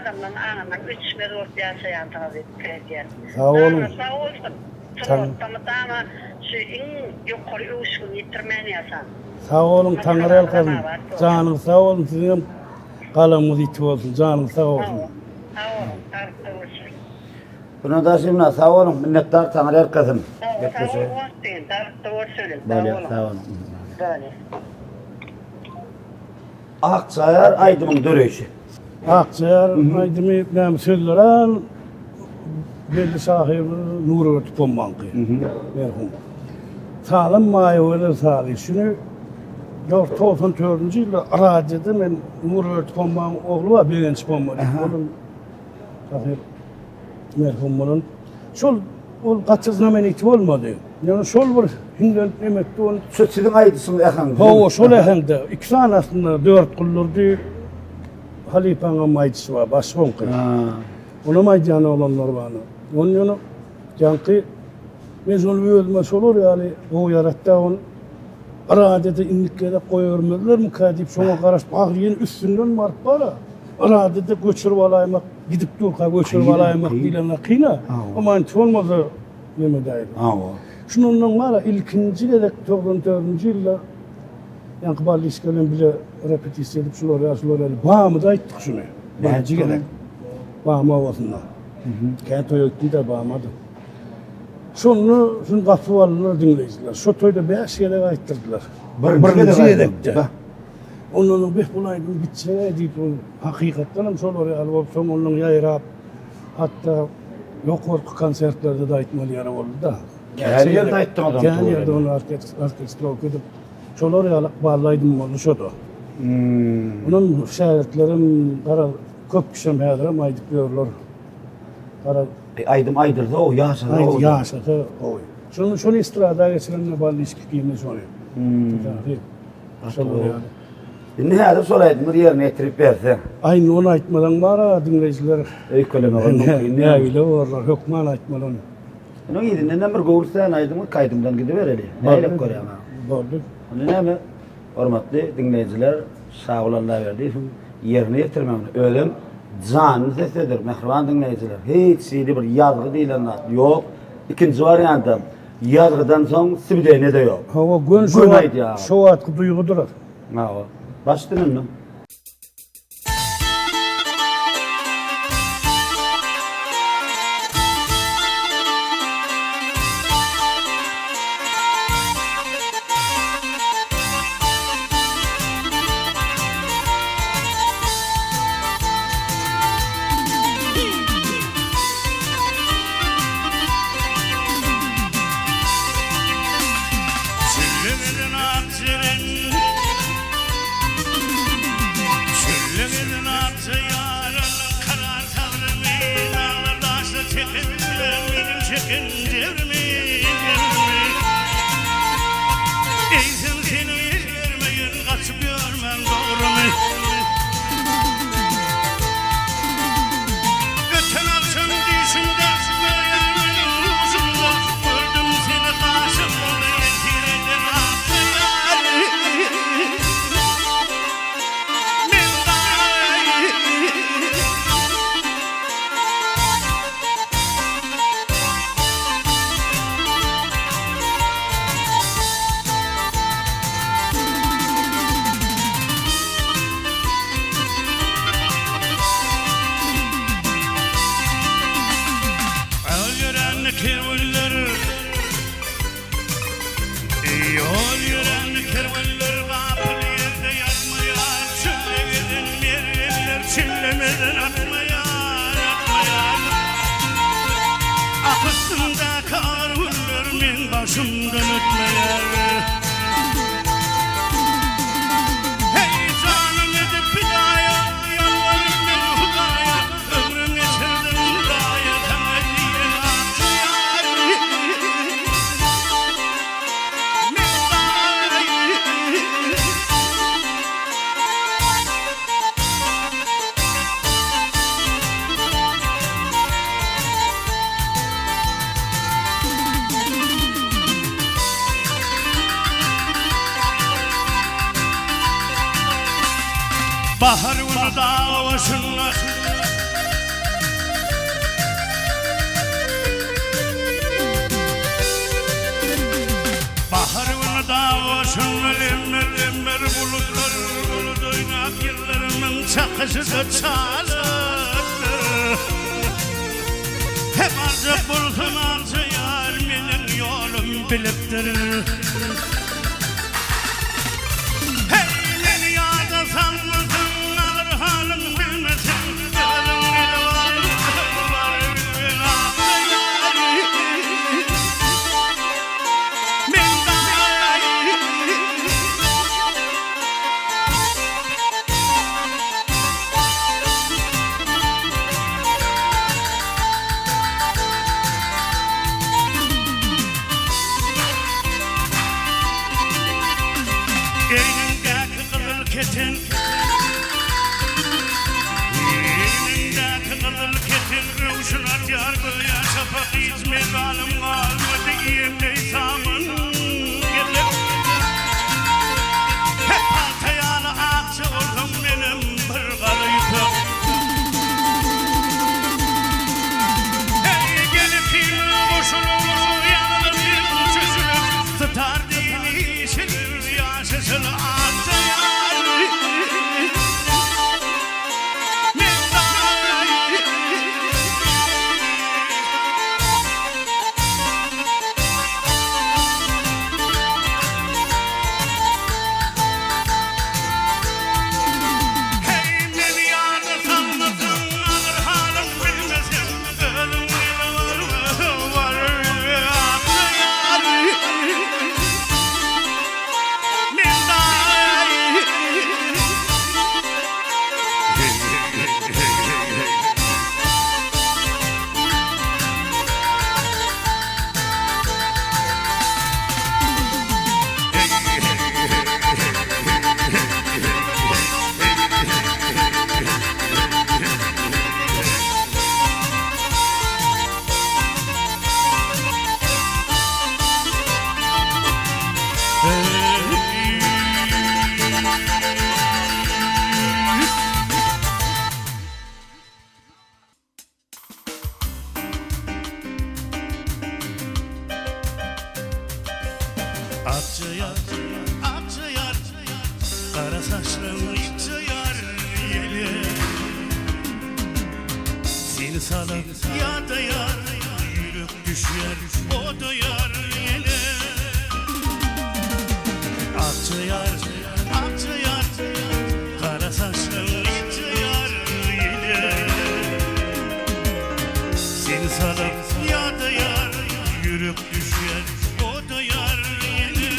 adamdan anamdan 3 mezor yaşayan tabi krediyen. Sağ olun. Sağ olsun. Tamam. Tamam. Şu in yukarı uçkun yitirmen yasan. Sağ olun Tanrı elkazım. Canın sağ olun sizin kalamız iti olsun. Canın sağ olsun. Sağ olun. Sağ olun. Buna da şimdi sağ olun, minnettar Tanrı herkesin. Sağ olun. Doğru söyledin. Böyle, sağ olun. Böyle. Akçayar Aydım'ın dörüşü. Akçayar aydımı nem sözleren belli sahibi Nur Örtüpon Bankı. Merhum. Sağlam mayeveler sağlıyor. Şunu 94. yılda Aracı'da ben Nur Örtüpon Bankı oğlu var. Birinci Ponma. Onun sahip merhum bunun. Şol kaçızına men iti olmadı. Yani şol bir hinden emekti onun. Şu sizin aydısınız efendim. O şol ehende. İki tane aslında 4 kullurdu. Halife'nin maydısı var. Başkan kız. Ona maydanı olanlar bana. Onun yanı yankı mezun ölmesi olur yani o yarattı onu aradede inliklere koyurmediler mi kadip sonra karış bağırıyın üstünden mark bara aradede göçürüp alaymak gidip durka göçürüp alaymak dilenler kıyna ama hiç olmadı yemedeydi. Şununla var ilkinci gerek 94. yılda yankı ballı iskelen bile repetisi edip şuları bağımı da ayttık şunu. Bağımcı gerek. Bağımı havasından. Kent oyuktun da bağmadı. Şunu kapı varlılar dinleyiciler. Şu toyda 5 yere ayttırdılar. Birinci yedekte. Onun bir bulaydım bitse deyip hakikatten hem şol oraya alıp son onun yayrap hatta yok orku konsertlerde de aytmalı yara oldu da. Her yerde ayttın adam. Her yerde onu orkestra okudum. Şol oraya alıp bağlaydım onu şodu. Onun şahitlerim kara köp kişim hedirim aydık diyorlar. Kara Aydım aydır da o yaşadı o. yaşadı o. Şunu istirada geçirenle bağlı ilişki kıyımını soruyor. Ne hadi soraydım yerine getirip verse. Aynı onu aytmadan var dinleyiciler. Öyköleme var. Ne öyle varlar, hükman aytmadan. Onun yedinden bir gövürsen aydımı kaydımdan gidivereli. Neyle koyayım ha? Vardı. Onun ne mi? Hormatly dinleyiciler, sağ olanlar verdi. Yerine getirmem. Ölüm canlı sesidir. Mehriban dinleyiciler. Hiç şeyli bir yazgı değil anlat. Yok. İkinci varyantım. Yazgıdan son sibideyne de yok. Hava gün şu atkı duygudur. Ha o. Başladın mı? Çöllemedin akçerin, çöllemedin akçe yarın, karar tavrımın, ağlar daşla çekebilirim, benim çekin devrimi. Eğitim seni vermeyin, kaçıp görmem doğru mu? Öten akşam düşümde, gözlerimin ucunda, gördüm seni karşımda, yetiredin akçe yarın. Kervanlar, yol yören kervanlar kapılı yerde yatmaya, çöllemeden merveller, çöllemeden atmaya. Akıstımda karvunlar, men başımdan ötmeye. Hey canım edip bidaya, yalvarım ben hudaya, ömrüm geçirdim hudaya, temelliyen akçaya. Bahar bunu dağ başına çakışıza çalıktır. Hep arzak bulsun arzu yar, benim yolum biliptir. Hey beni yada sanmasın, alır halim bilmesin. Gönlüm bir var, var bir ağzı yar. Ben elindeki kızıl ketin, elindeki kızıl ketin, ruşunat yar böyle şafak hizmet alım kalmadı iyinde İsa'mın gelip. Hep altayalı akça oldum benim bir karıydı. Hey gelip kimin koşulu yanılır bir çözülür, tutar dini işilir yaşasın akça yar. Akça yar, kara saçlı ince yar yeli. Seni salıp ya da yar, yürüp düşer o da yar yeli. Akça yar, kara saçlı ince yar yeli. Seni salıp ya da yar, yürüp düşer o da yar yeli.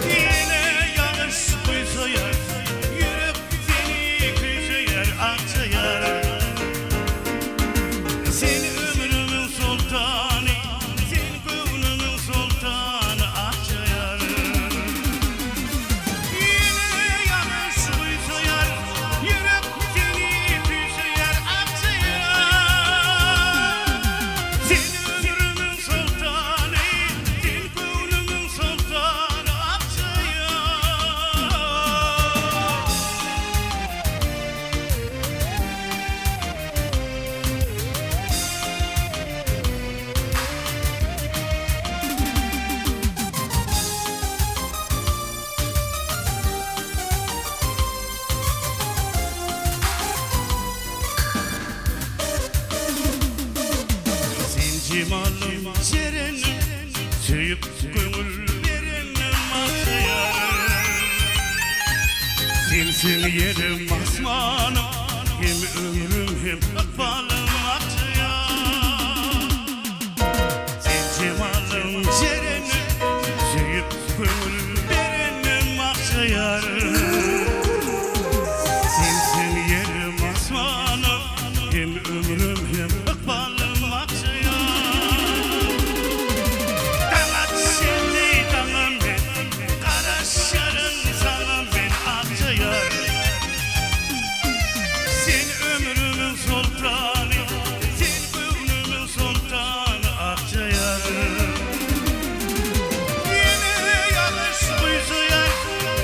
Yine yanlış kuysa yar, yürüp seni kuysa yar, akça yar. Seni ömrümün sultanı, seni gönlümün sultanı, akça yar. Yine yanlış kuysa yar, yürüp seni kuysa yar, akça yar. Seni ömrümün sultanı, seni gönlümün sultanı, akça yar. Sen cemalım serenim, söyüp gönül verenim akça yar. Sensin yerim asmanım, hem ömrüm hem balım akça yar. Sen cemalım serenim, söyüp gönül verenim akça yar. Sensin yerim asmanım, hem ömrüm hem balım akça yar. Damat seni damam ben, kara şarın sanam ben akça yar. Sen ömrümün sultanı, sen gönlümün sultanı, akça yar. Yine yanlış kuysa yar,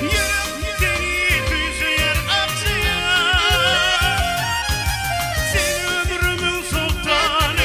yürüp seni kuysa yar, akça yar. Sen ömrümün sultanı,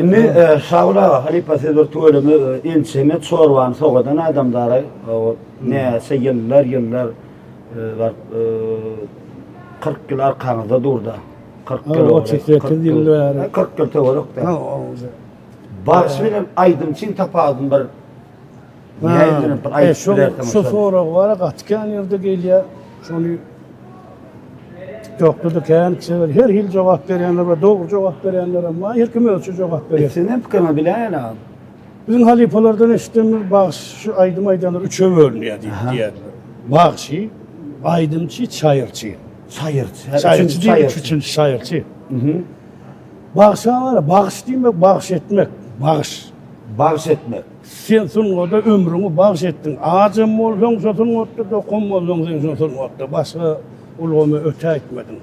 Inni şawla Halipa Sedor tuğulunu ilçeme çorvan soğudan adamlara o neyse yıllar var 40 yıl arkamızda durdu. 40 yıl O 88 yıl var. 40 yıl teolog da. Ha, o güzel. Bağış bilen aydın için tapadım bir yayınların bir ayıp Şu bilerdim. sonra var atkan yerde geliyor. Şunu TikTok'ta da kendisi her yıl cevap verenler var, doğru cevap verenler ama her kim ölçü cevap veriyor. Senin fikrini bilen abi. Bizim halifalardan eşittiğimiz bağış şu aydım aydanlar üçe bölünüyor diye. Bağışı, aydımçı, çayırçı. Çayırçı değil, üçüncü çayırçı. Bağışa var ya, bağış değil mi? Bağış etmek. Bağış. Bağış etme. Sen sonunda ömrünü bağış ettin. Ağacın olsan satın ottı, dokun olsan sen satın ottı. Başka ulğumu öte etmedin.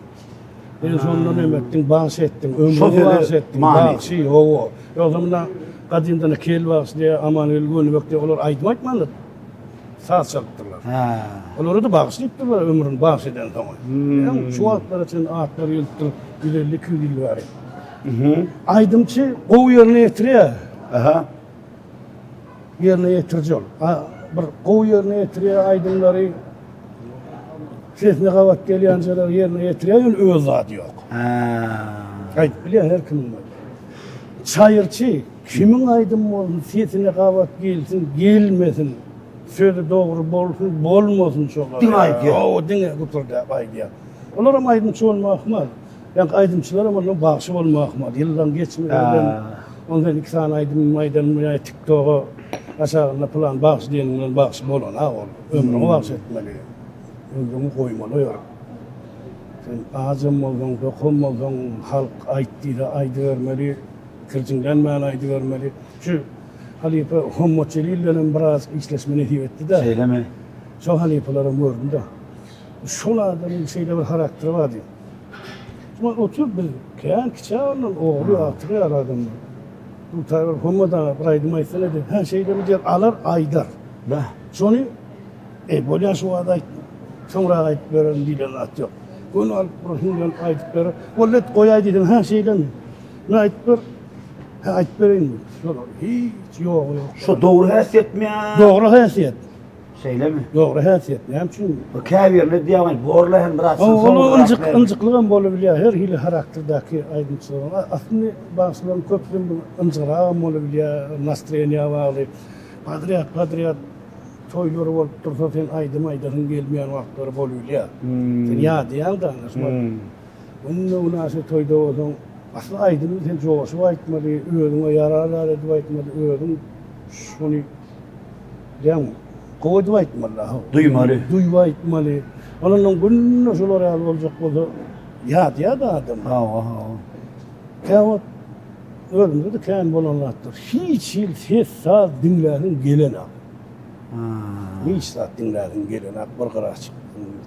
En sonunda ne ettin? Bağış ettin. Ömrünü bağış ettin. Bağışı o. O zaman kadından kel bağış diye aman ölgün vakti olur aydım etmedi. Saat çalıttırlar. Ha. Onları da bağış ettiler ömrünü bağış eden zaman. Şu atlar için atlar yılttır. 150-200 yıl var. Aydımçı o yerine getiriyor. Aha. Yerine getiriyor. Bir kovu yerine getiriyor aydınları. Sesine kavat gelyenceler yerine getiriyor. Öz zat yok. Ha. Aydı biliyor her kimin var. Çayırçı kimin aydın mı olsun, sesine kavat gelsin, gelmesin. Sözü doğru bolsun, bolmasın çoğlar. Din aydı. O dine kuturdu aydı. Onlar ama aydınçı olmak mı? Yani aydınçılar ama onun bağışı olmak mı? Yıldan geçmiyor. Ondan 2 tane aydın TikTok'u aşağıda plan bağış diyenin bağışı bolon ha ol. Ömrünü bağış etmeli. Ömrünü koymalı yok. Sen ağzım oldun, dokun oldun, halk ayttıyla aydı vermeli, kırcınlanmayan aydı vermeli. Şu halife homoçeliyle biraz işleşmeni hivetti de. Söyleme. Şu halifelerin gördüm de. Şolardan şeyde bir karakteri vardı. Ama otur bir keyan kiçağının oğlu hatırı aradım. Bu tarafı homodan buraydım aysene de her şeyde bir diğer alır aydar. Da. Sonra böyle şu aday sonra ayıp veren dilen at yok. Bunu alıp burasından ayıp veren. Vallahi koyay dedim her şeyden. Ne ayıp ver? Ha ayıp vereyim. Sonra hiç yok. Şu doğru hasiyet mi ya? Doğru hasiyet. Söyleme. Doğru hasiyet. Ne için? Bu kâbirle diyemeyiz. Borla hem biraz Onu ıncıklığın olabiliyor. Her hili karakterdaki aydınçılığın. Aslında bazılarının köprünün ıncırağım olabiliyor. Nastreniya bağlı. Padriyat toyları olup dursa sen aydın gelmeyen vaktları olabiliyor. Sen ya diyen de anlaşmalı. Bunun unası toyda olsan aslında aydın sen çoğusu aytmalı. Öğüdüne yararlar edip aytmalı. Öğüdün şunu diyem. Koydu aytmalı. Duymalı. Duyma aytmalı. Onun günü şular al olacak olsa ya diye da adam. Ha. Kâvat öğrendire de kâin bolanlattır. Hiç yıl ses saz dinlerin gelen ak. Hiç saat dinlerin gelen ak. Barkara açık.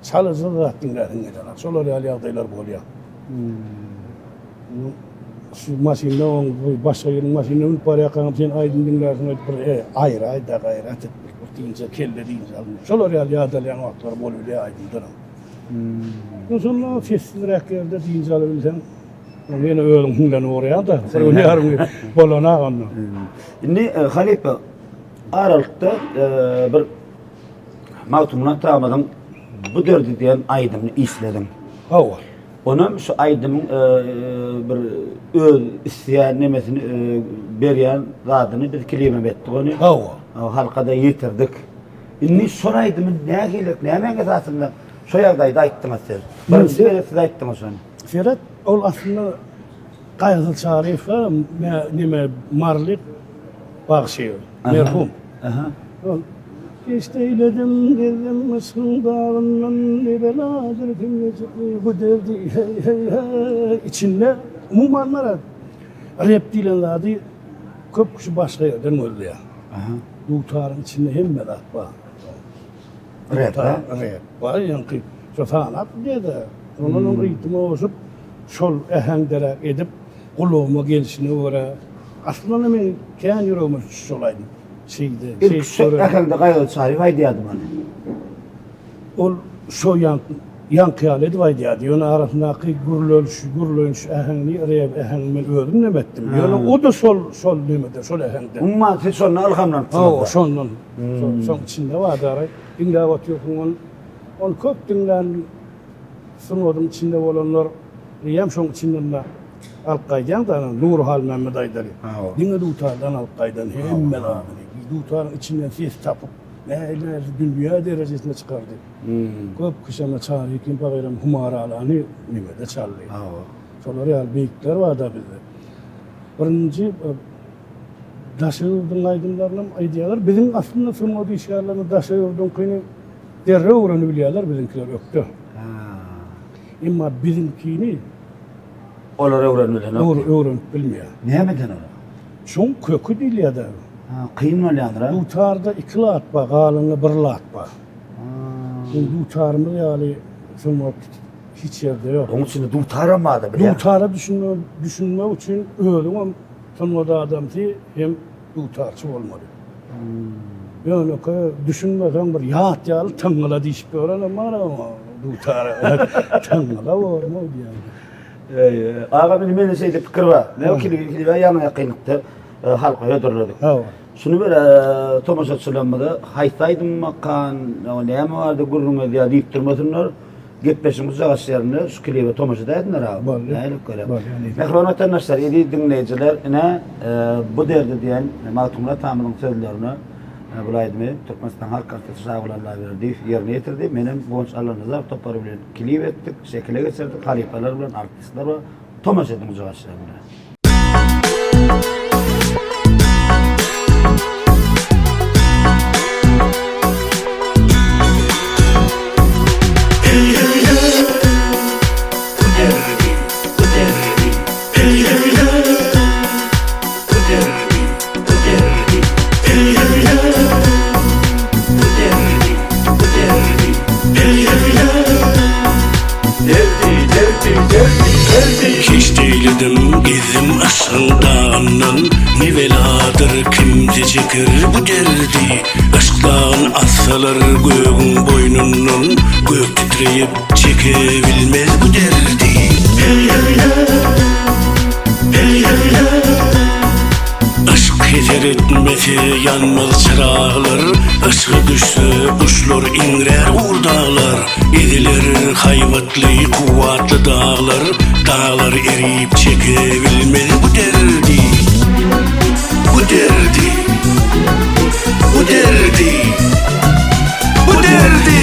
Çalıcı da dinlerin gelen ak. Şolar yağdaylar boluyor. Şu maşinle başka yerin maşinle ün paraya kanıp sen aydın dinlersin. Ayır ayda gayret etmek. Deyince kelle deyince almış. Şolar yağdaylar aklar boluyor aydındıran. Sonra seslirak yerde deyince alabilirsen. Yine öğrenimden oraya da. Öyle yarım bolana anla. Şimdi Halife Aralık'ta bir mağtumuna tamamen bu dördü diyen aydımını izledim. Hava. Onun şu aydımın bir öz isteyen nemesini beriyen zadını biz kilimem ettik onu. Hava. Halkada yitirdik. Şimdi son aydımın ne gelik, ne hemen esasında şu yağdaydı ayttınız siz. Birinci kere siz ayttınız onu. Ferhat ol aslında Kayasıl Şarif'e neme marlik bağışıyor. Merhum. Ol. İşte eyledim dedim mısın dağından ne beladır kimlecikli bu derdi içinde umumanlara rap dilenlerdi köp kişi başka yerden öldü ya. Dutarın içinde hem merak var. Rap ha? Rap var yankı. Şotanat diye de onun ritmi olsup şol ehengdere edip kulağıma gelişine uğra. Aslında ben kendi yüreğime şolaydım. İlk şu yakında Kayasıl Şarif haydi yadım onu. Ol şo yan yankıyalı edivaydı ya diyor. Onun arasındaki gurlönüş ehengli reyab ehengmen öldüm demettim. Yani o da sol demedi, sol ehengde. Ummat hiç sonra alhamdan O sondan. Son içinde vardı aray. Dinle batıyorsun on köp dinlen sunodun içinde olanlar riyam şon içinden de alqaydan da Nur Hal Mehmet Aydari. Dinle dutardan alqaydan hemmel abi. Dutarın içinden ses tapıp neler dünya derecesine çıkardı. Köp kışana çağırıyor kim bagayram humaralarını nimede çaldı. Sonra real beyikler vardı bizde. Birinci Daşayurdun aydınlarının aydiyalar bizim aslında sunmadığı işlerlerini Daşayurdun kıyını derre uğranı biliyorlar bizimkiler yoktu. Ama bizimkini Olara öğrenmeli. öğrenip bilmiyor. Niye mi denir? Şun kökü değil ya da. Kıyın mı yandır ha? Dutarda iki lat bak, halını bir lat bak. Dutarımız yani sunmak hiç yerde yok. Onun için dutara mı adı bile? Dutara düşünme için öldüm ama sonunda adam ki hem dutarçı olmadı. Yani düşünmeden bir yat yalı tangala dişip öğren ama dutara tangala var mı yani. Ağa benim öyle şeyde fikir var. Ne o kili ve yanına yakınlıktı. Halka ödürledik. Şunu böyle Thomas Atsulanmada haysaydım makan, ne mi vardı gurrun diye deyip durmasınlar. Gitmeşimiz ağaçlarını şu kili ve Thomas'ı da edinler abi. Mehran vatandaşlar, iyi dinleyiciler, bu derdi diyen Maltumla Tamır'ın sözlerini bulaydım. Türkmenistan Halk Gazetesi sağlarla verdi, yerine getirdi. Benim bonç alanınıza topları bilen kilip ettik, şekile geçirdik, halifeler bilen artistler ve Thomas ediniz ağaçlarını. Hiç değildim gezim aşkından, ne veladır kimse çeker bu derdi. Aşktan assalar göğün boynundan, gök titreyip çekebilmez bu derdi. Aşk heder etmesi yanmaz çırağlar, aşkı düşse kuşlar inrer uğurdağlar. Edilir hayvatlı kuvvetli dağlar, dağlar eriyip çekebilmez bu derdi. Bu derdi, bu derdi, bu derdi.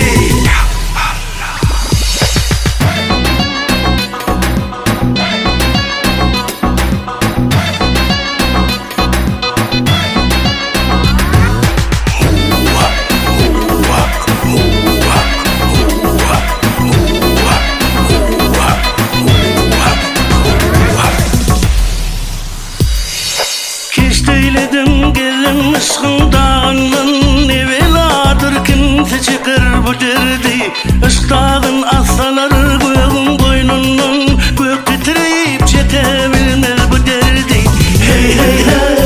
Iştağın assalar göğün boynundan, gök titreyip çekebilmez bu derdi. Hey hey hey,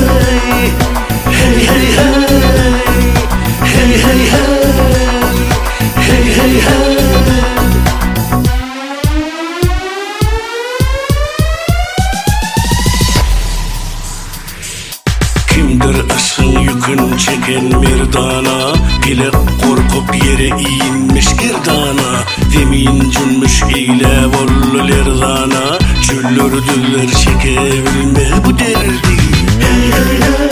hey hey hey, hey hey hey, hey hey hey. Kimdir aşkın yükün çeken merdana, bilek korkup yere inmiş girdana. Zemin cünmüş eyle bollu lerdana, çöller düller çekebilmez bu derdi. Hey hey hey,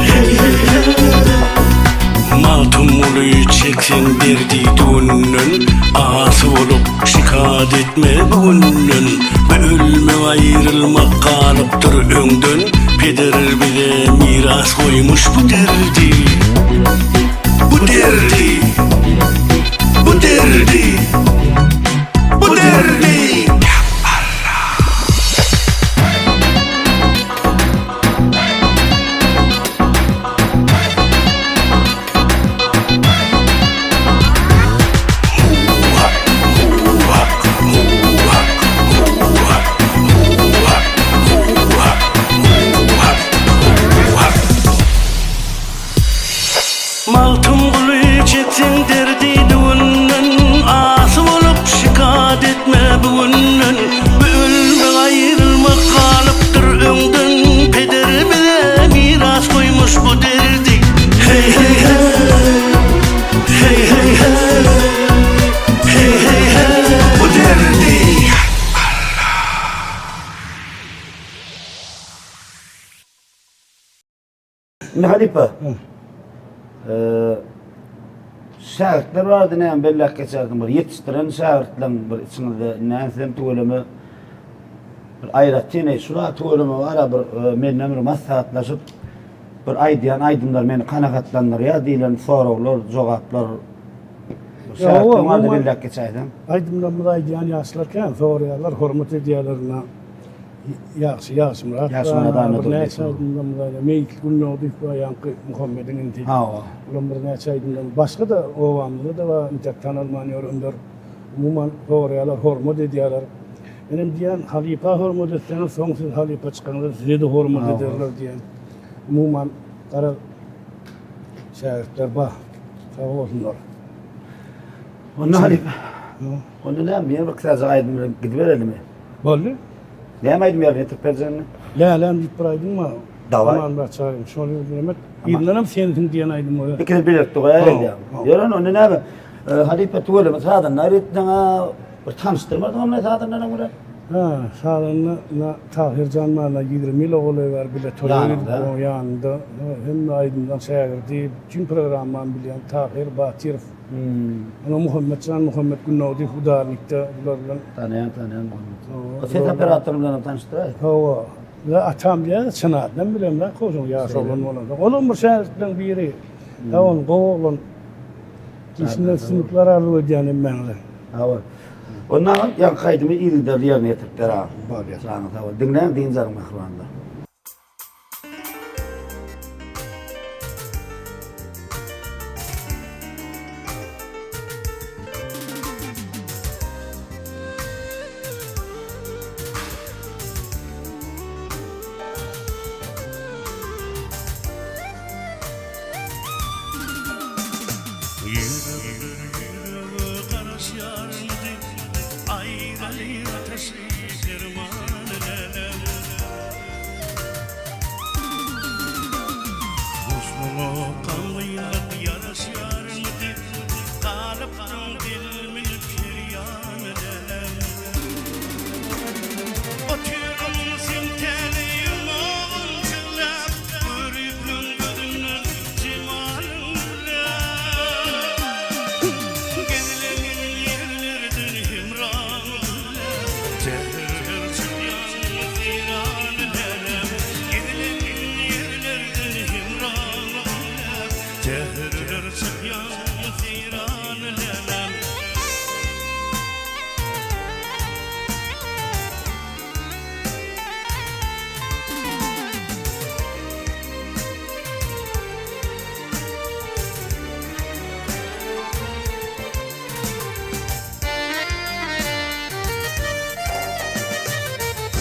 hey hey hey. Matumunu çeksen derdi dönün, ağası olup şikayet etme bugünün. Ölme ayrılmak kalıptır öndün, peder bile miras koymuş bu derdi. Bu derdi, bu derdi, bu derdi. Maltum gülü çeksen derdi düğünden, ağası Ne Halipa? Şagirdler vardı näme bellek geçerdim bir yetiştiren şagirdlerin bir içinde näsem töölemi bir aýratdyny şura töölemi ara bir menden bir maslahatlaşyp bir aýdymlar meni kanagatlandyrýar diýilen sorawlar, jogaplar şagirdler vardy bellek geçerdim. Aydınlanma aýdýan ýaşlarken soraýarlar, hormat edýärler. Yaxşı Murat. Yaşına da anladım. Näçe aydınlanma meýil günnodik we ýanky Muhammedin inti. Ha. Ulanlar näçe aydınlanma. Başga da owamlygy da we intek tanalmany önder. Umuman soraýarlar, hormat edýärler. Benim diýen halipa hormat etseňiz, soň siz halipa çykanyňyz size de hormat ederler diýen. Umuman gara şäherler ba. Sağ olsunlar. Onu Halipa. Onu näme bir kısaca aýdym gidiberelimi? Boldy? Näme aýdym ýerine ýetip berjenni? Lälen diýip biraýdymma. Daway. Aman ba çaýym. Şonu bilemek. İblenem senin diýen aýdym o. İkisi birlikde goýaýlar. Ýören onu näme? Halipa töölemi sadan aýretdiňa bir tanıştyrmadyň onu sadandan görä. Ha, sağlığına Tahircan Mala 20 yıl oğlu var bile Yanında. o yanında. Hem aydından şairdi. Tüm programman bilen Tahir Batirov. Ana Muhammed Günnoğdu Hudalik'te bularla. Tanıyan. O ses operatöründen tanıştıray. Hava. La atam diye çanadan bilem la kozun ya sorun olan. Onun bu şairden biri. Tamam oğlan. Kişinin sınıflar alı diyenim benle. Hava. Ondan yan kaydımy ilder ýerine ýetipdir ha. Bar ya. Sana hava. Dinlen diýin zarym mahranda.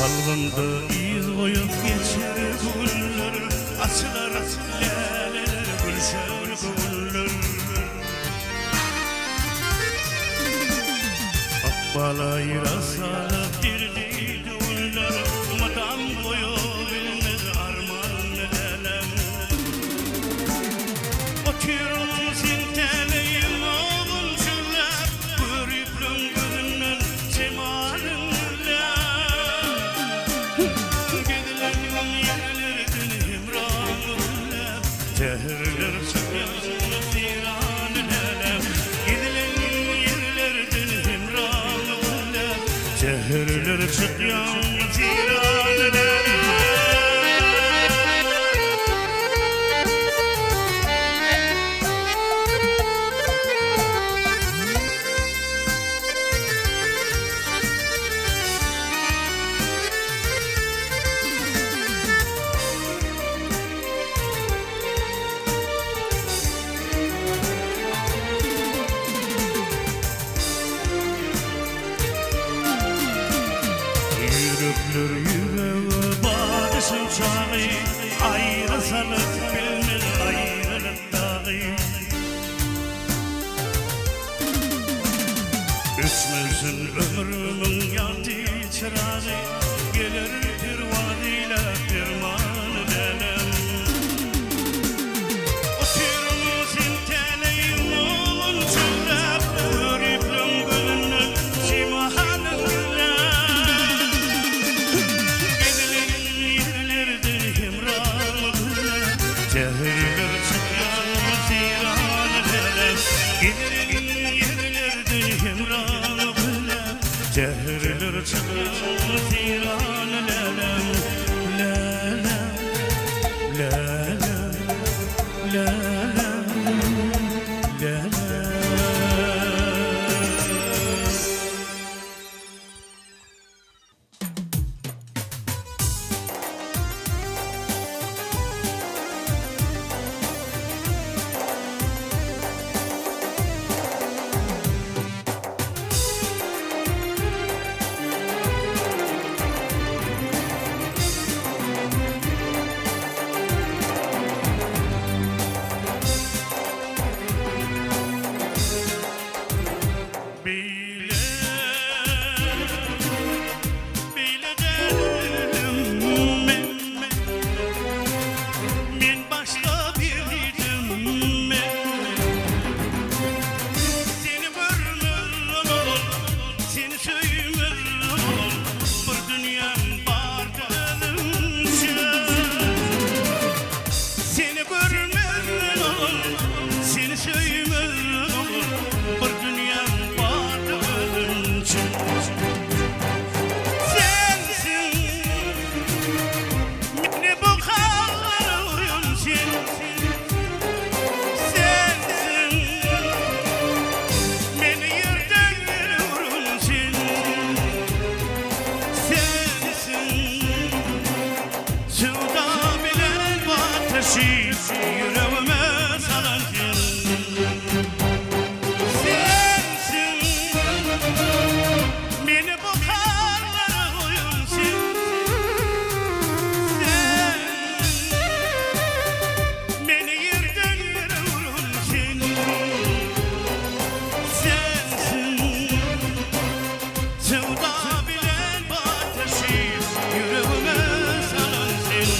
Kalbimde iz koyup geçer güller, açılar laleler, gülşer güller. Akbalayır asalıp girdiydi güller, madam boyu bilmez arman lelem. Oturum sinteleyim oğlum şurlap, görüplüm gözümden cemalin Tehirler çıkyan ziran lelem, gidilen yerlerden himran lelem. Tehirler çıkyan ziran lelem. Yürüklür yüreğe badışın çağı, ayrısalık bilmez ayrılık dağı. Üsmüzün ömrümün yandı çırağı, gelir bir vadiyle firman lelem. Oturum sinteleyim oğlum çöllep, görüplüm gülünün cimahanın lelem. Getirilir çıkır tiran lelem lelem lelem lelem lelem. Yüreğime salarsın. Sensin, beni bu karlara koyunsun. Sen, beni yerden yere vurunsun. Sensin, sevda bilen bu ateşi yüreğime salarsın.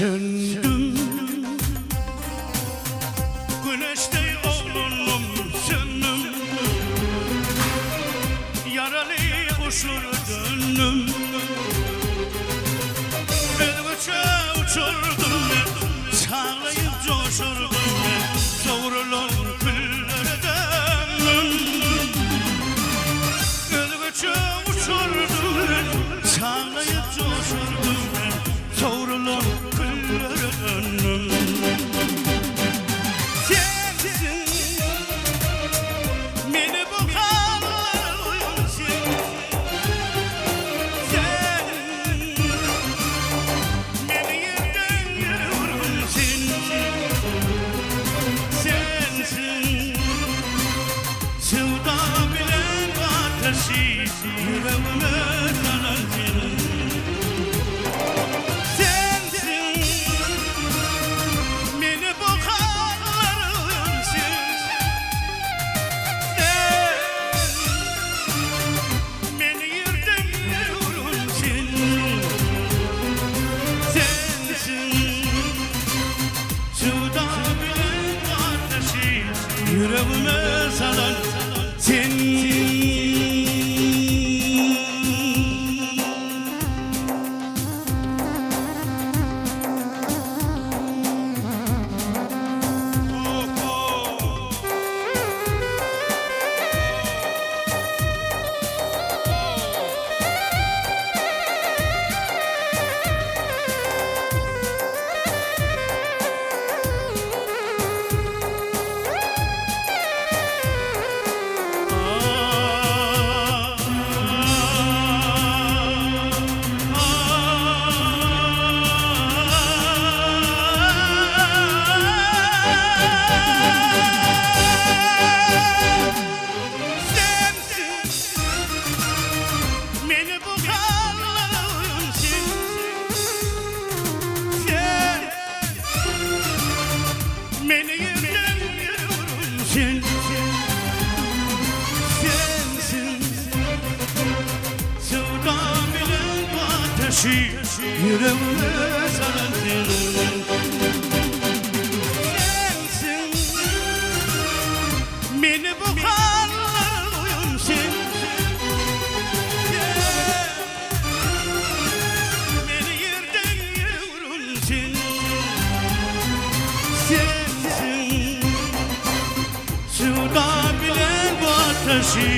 Söndüm, güneşte oğlum söndüm, yaralı kuşur döndüm. Elbette uçurdum, çağlayıp coşurdum, savrulur küllere döndüm. Elbette uçurdum, çağlayıp coşurdum, savrulur küllere döndüm. Sensin, beni bu karlara koyunsun. Sen, beni yerden yere vurunsun. Sensin, sevda bilen ateşi yüreğime salarsın. Beni bu karlara koyunsun. Beni yerden yere vurunsun. Sensin, sevda bilen ateşi yüreğime salarsın. yüreğime sarıldın. Sensin, beni bu hallara koyunsun. Beni yerden yere vurunsun. Sensin, suda bilen bu ateşi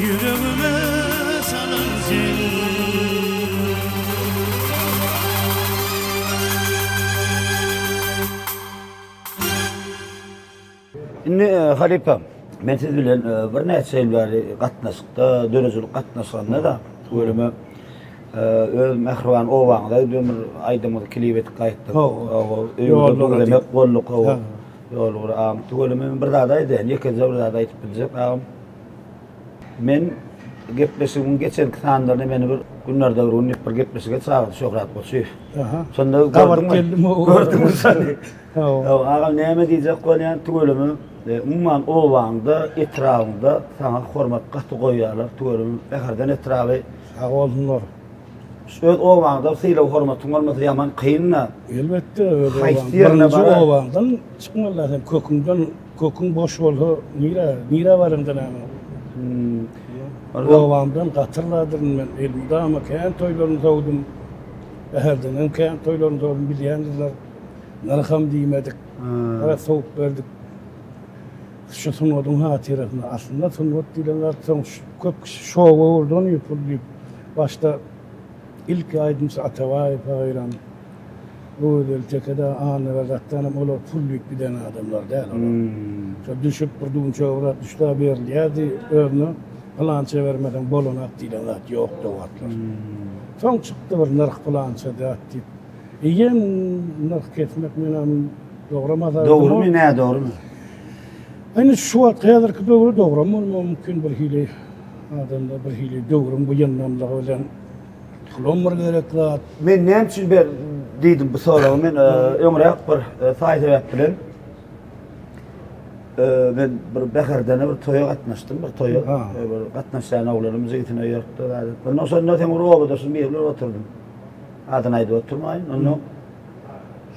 yüreğime sarıldın. Inni Halipem, men siz bilen bir näçe ýyl bäri gatnaşykda, dörejilik gatnaşganda da ölüme öz Mehriban owaňda ömür aýdymyz kilibet gaýtdy. Ýollar demek golluk o. Ýollar am ölüme bir zada eden, ýeke bir zada aýtyp biljek am. Men gepleşigim geçen sandarda meni bir günlerde bir gepleşige çağırdy Şöhrat Bolşeýew. Sonda gördüm seni. Ağam näme diýjek bolýan tügelimi umman owaňda etrawyňda sana hormat gaty goýýarlar tügelimi äherden etrawy sag bolsunlar. Öz owaňda syla hormatyň bolmasy ýaman kynna. Elbette Haýsyrna bar. Owaňdan çykmalar hem köküň boş bolsa nira baryndan ama. Owaňdan gatyrladym men elimde ama kän toýlaryny sowdum. Äherden hem kän toýlaryny sowdum bilýänler. Narham diýmedik. Ara sowup berdik. Şu sunwadın hatyrasyna aslında sunwat diýenler soň köp kişi şowa boldan ýupurdyp başta ilk aýdym Ataway paýran. Bu deltekede anı ve zattanım olar pulluk biden adamlar däl olar. Şo düşüp durduğum çowra düşdä berýärdi örnü plança vermeden bolunak diýenler ýok dowatlar. Soň çykdy bir narh plança dätdi. Ýen narh ketmek menem dogramazar. Dogrymy näme dogrymy? Ayni şu wagt häzirki dogry mümkin bir hili adamda bir hili dogrym bu ýanamlygy bilen kullanmar gerekler. Men näme üçin ber diýdim bu soragy men öňrek bir saýda bilen men bir Beherdene bir toýa gatnaşdym, bir toýa bir gatnaşan oglarymyz ýetine ýörtdi. Ondan sonra näme robadyrsyn beýler oturdum. Adyn aýdyp oturmaýyn. Ondan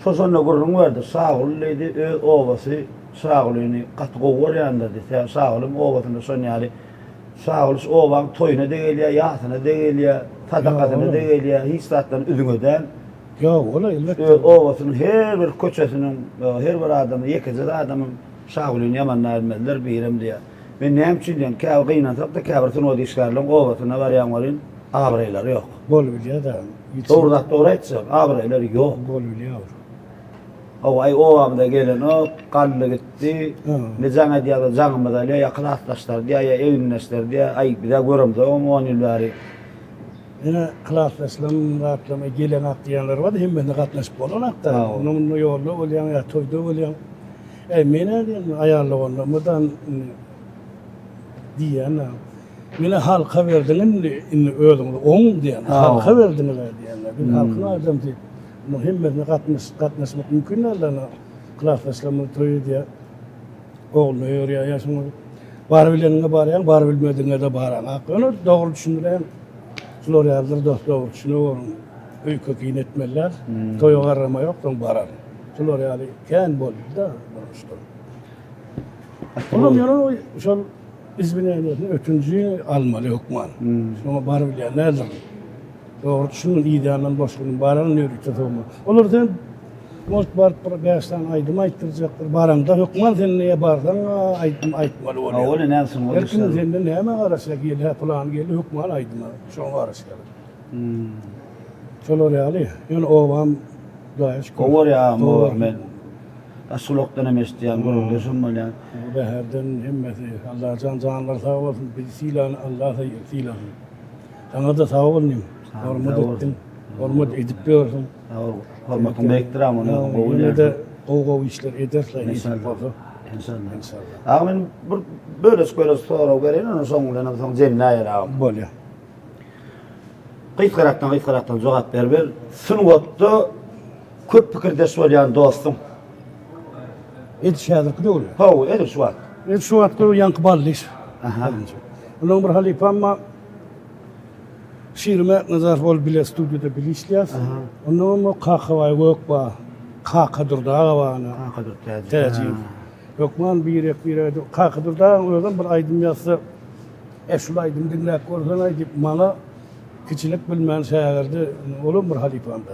şoşonda gurrun berdi. Sağul leydi öz obasy sağulyny gaty gowar ýandy. Sağulym obasyny sonýary. Sağul obaň toýuna degilýär, ýasyna degilýär, sadakatyna degilýär, hislatlaryny üzüňeden. Ýok, ola elbetde. Öz obasynyň her bir köçesiniň, her bir adamy, ýekide adamyň sağulyny ýaman nämeler berem diýär. Men näme üçin diýen, käw gynatap da käwrtyn o diýişlerle obasyna barýan bolyn, abraylar ýok. Bol bilýär da. Doğrudan doğru etsem, abraylar yok. Bol bilýär. Ay ovamda gelen o kanlı gitti. Ne zana diye zanımda diye yakın arkadaşlar diye ya evlinesler diye ay bir de görümde o 10 yıl bari. Yine klaslaşlam rahatlama gelen akdiyanlar var da hem ben de katlaşıp olan aktar. Onun yolu olayan ya toyda olayan. Mene diyen ayarlayanlar mıdan diyen. Mene halka verdiğin öldüğünde on diyen. Halka verdiğin diyenler. Bir halkın adam diye. Muhimmetine katlaşmak mümkün olduğunu klaslaşlamın toyu diye. Oğlunu öğrüyor ya şimdi. Var bilenine barayan, var bilmediğine de barayan. Onu doğru düşündüren. Şular yazdır dost doğru düşünüyorum. Öy köküğün etmeler. Toyu arama yok, don baran. Şular yani kâin bol da konuştu. Oğlum yani şu izbine ötüncüyü almalı hukman. Şuna var bilen nedir? Doğru düşünün iyidanın boşluğunun baranın örgütü olma. Olur den most bar programdan aydım ayttıracaktır. Baranda hukman sen neye bardan aytmalı oluyor. Öyle näsin oluyor. Herkinin senden näme arasına gel, plan gel hukman aydım. Şu arasına. Şolar ýaly. Yani ovam daýyş. Gowar ya men. Asulokdan emesdiýän görüldüsün bolýan. Bu herden hemmeti Allah canlar sağ olsun. Bilsilan Allah sayyilan. Sana da sağ olun. Hormat ettin. Hormat edip diyorsun. Hormatyn bekdir ama onu. Yine de gow işler ederler inşallah. İnşallah. Men böyle soraw beren, onu soňundan jemläýär ağam. Bolýar. Gıyfıraktan jogap berber. Sunwatda köp pikirdeş bolýan dostum. Etişädir ki oluyor. Haw, edir şuwat. Şu wagtda ýanky ballyş. Aha. Onun bir halipamma Şiirme nazar bol bile stüdyoda bile işleyas. Ondan o kakavay yok ba. Kakadır dağı var. Hakadır Tercih. Yokman bir kakadır dağı oradan bir aydım yazsa. Şul aydım dinlek oradan aydım mala kiçilik bilmeyen şehirde olur bir halifanda.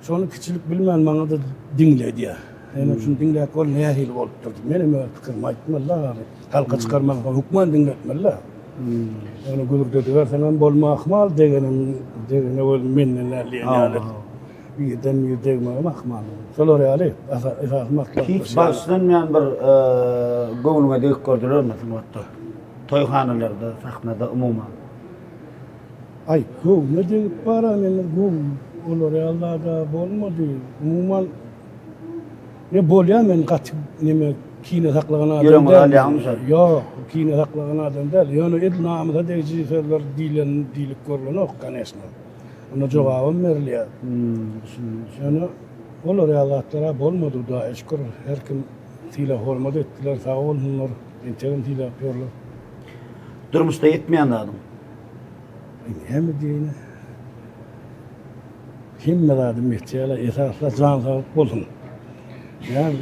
Sonra kiçilik bilmeyen bana da dinle diye. Yani şunu dinlek ol ne hil olup durdu. Benim öyle fikrim aytım Allah. Halka çıkarmak hukman dinletmeli. Yani gurur dediler sen bolma akmal degene ol minne liyalet. Birden bir degme akmal. Şolar ali ifahmakla. Hiç başlanmayan bir gönlüme dik gördüler mi hatta? Toyxanalarda, sahnada umuman. Ay bu ne de para ne bu olur Allah'da bolmadı. Umuman ne bolya men kat ne kine saklagana Yürüme alıyamız. Yok, kine saklagana adam değil. Yani idnamda deyici sözler dilik görülen ok kanesne. Ona cevabım veriliyor. Yani olur Allah'ta bolmadı da eşkur her kim tila hormadı ettiler sağ olsunlar. İnterim tila yapıyorlar. Durmuşta yetmeyen adam. Hem dine kim meradım ihtiyala esasla can sağlık bulun. Yani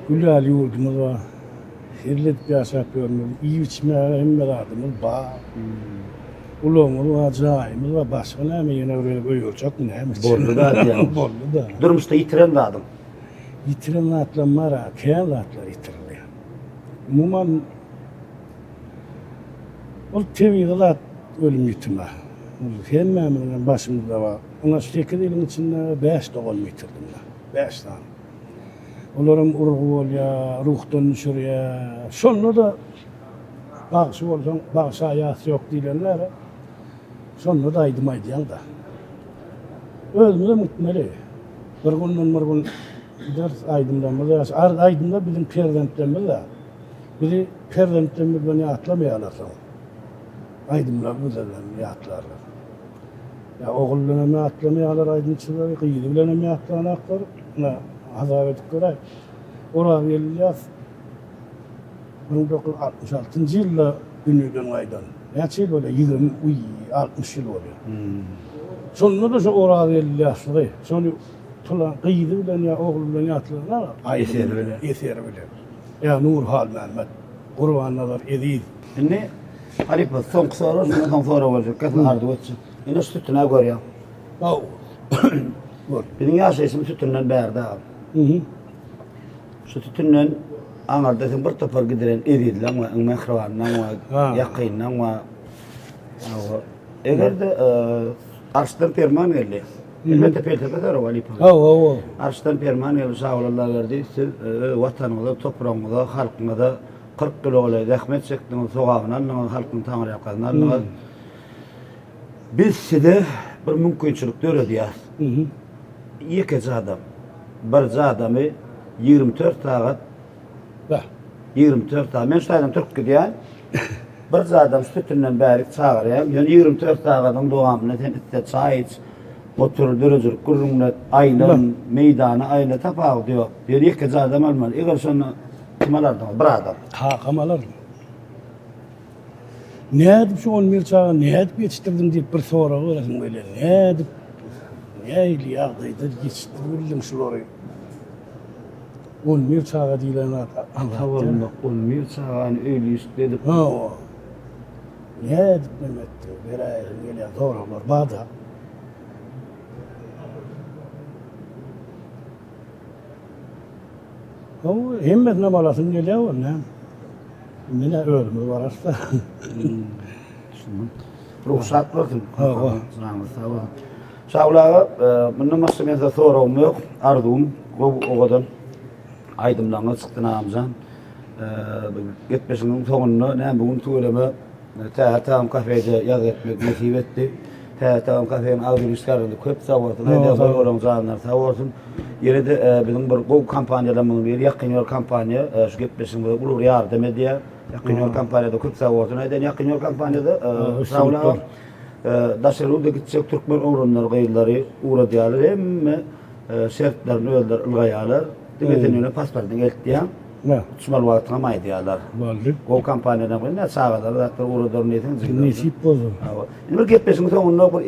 Gülal yurdumuz var. Hirlet bir aşağı yapıyoruz. İyi içmeye hem meradımız var. Ulumuz var, cahimiz var. Başka ne mi yine oraya koyuyor? Çok ne mi? Borlu da yani. Borlu da. Durmuşta yitiren de adam. Yitiren atla mara, keyan atla yitiriliyor. Umuman o teviğilat ölüm yitirme. Hemen başımızda var. Ona 8 yılın içinde 5 doğum yitirdim. 5 tane. Onların urgu ol ya, ruhtan şuraya. Sonra da bağışı olsan, bağışı ayası yok diyenler. Sonra da aydım aydıyan da. Özümüze mutmeli. Bir gün gider aydımdan bize. Aydımda bizim perdentemiz de. Biri perdentemiz beni atlamayarlar. Aydımlar bize atlarlar. Ya oğullarına mı atlamayarlar aydımçıları, kıyıdı bilene mi atlanaklar. Hazavetik göre oraya geliyaz 1966 yılda ünlüden aydan. Gerçi böyle 60 yıl oluyor. Sonra da şu oraya geliyaz. Sonra tulan kıyıdı bilen ya oğullarına ya atlarlar. Eser bile. Ya Nur Hal Mehmet. Kurbanlar ediydi. Şimdi Halife son soru, şundan sonra olacak. Kesin ardı geçsin. Yine sütüne gör ya. Oh. Bizim yaşayışım sütünden berdi abi. Şu tütünden anardasın bir topar gidiren eridilen ve mehravandan ve yakından ve eğer de arştan perman geldi. Elbette peltepe de var Halife. Arştan perman geldi sağ olallah verdi. Siz vatanımıza, toprağımıza, halkımıza 40 kiloyla zahmet çektiniz, sokağından, halkın tamir yapkazından. Biz size bir mümkünçülük görüyoruz. İki adam, bir adamı 24 saat, 24 saat, ben saydım Türk gidiyor. Bir adam sütünden beri çağırayım, yani 24 saatın doğamına temizle çay iç, oturur, dürüzür, kurumla, aylan, meydanı, ayla tapağı diyor. Diyor, iki adam almalı, eğer sonra kim alardı mı? Bir adam. Kamalar. Ne edip şu 11 çağı, ne edip yetiştirdim deyip bir sonra olasın böyle, ne edip, ne eyle yağdaydı, yetiştirdim şuları. 11 çağı değil anlattı. Tavanında 11 çağın öyle istedik. Ne edip Mehmet'ti, böyle doğrular, bağda. Ama hemmet ne balasın geliyor ne? Yine ölümü var aslında. Ruhsat verdim. Sağlağı, bunun mahsemede sorum yok. Ardum, o kadar aydımdan çıktı namazan. Gitmesinin sonunda ne bugün tuğlama tam kafede yaz etmek nasip etti. Tam kafenin ağzını çıkarıldı. Köp savartın. Hadi bayram zamanlar savartın. Yine de bizim bu kampanyadan bunun bir yakın yol kampanya şu gitmesinin olur yardım ediyor. Yakın yol kampanyada köp savartın. Hadi yakın yol kampanyada sağlağı daşırı da gidecek Türkmen uğrunlar gayırları uğradıyalar hem şertlerini öldür ılgayalar. Diğerlerine paspartın elttiyen. Ne? Uçmal wagtyna maý diýerler. Boldy. O kampaniýadan bir näçe çağadar da urudur netin. Nesip bozdu. Indi bir gepleşiň soňunda bir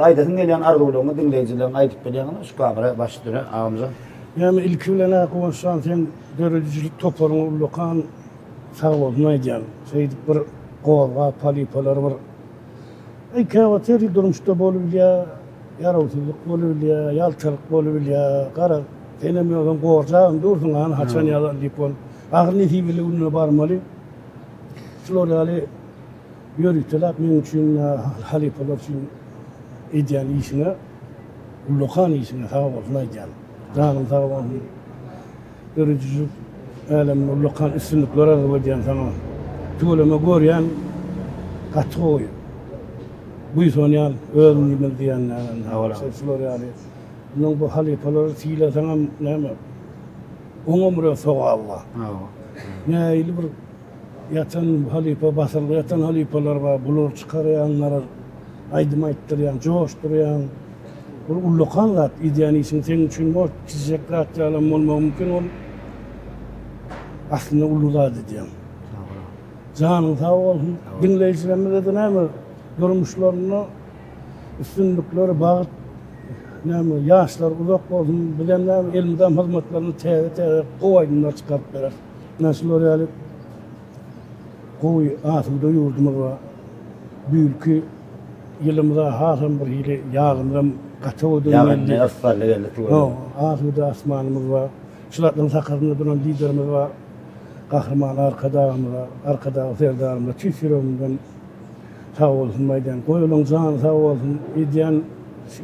aýdasyň gelýän arzuwlaryny dinleýijilerine aýdyp bilýärmi? Şu kamera başladyr ağamyza. Yani ilk bilene konuşan sen görücülük toparını ulukan sağ olsun aycan. Şeydik bir kovga, palipalar var. Kâvateri durmuşta bolubilya, yaravsızlık bolubilya, yalçalık bolubilya, kara tenemiyordan kovacağım dursun han haçan yalan dipon. Ağır neti bile ununa barmalı. Florali yürütüler men için halipalar için ideal işine, ulukan işine sağ olsun aycan. Canım sağ olun. Görücülük alemin ulukan üstünlükleri var diyen sana. Tuğlama görüyen katığı. Bu sonyan öğrenimiz diyenler. Sesler yani. Bunun bu halifaları siyle sana ne mi? Umumru soğuk Allah. Ne ili bir yatan halifa basarlı yatan halifalar var. Bulur çıkarayanlara aydım ayttırayan, coşturayan. Bu ulukanlar ideyan için senin için bu çizecekler yalan olma mümkün ol. Aslında ulular diyeceğim. Canın sağ olsun. Dinleyicilerimize de ne mi? Durmuşlarını, üstünlükleri bağıt, ne mi? Yaşlar uzak olsun. Bilenler elimden hizmetlerini teyze kovaydınlar çıkarıp verir. Nasıl oraya koy ağzımda yurdumuz var. Büyülkü yılımıza hasan bir hili yağımdan katı odun Yani ne asfarlı geldi. Ağzımda asmanımız var. Şulatların sakasında duran liderimiz var. Kahraman arkadağımız var. Arkadağı serdarımız var. Tüsürümünden sağ olsun maydan. Koyulun canı sağ olsun. İdiyen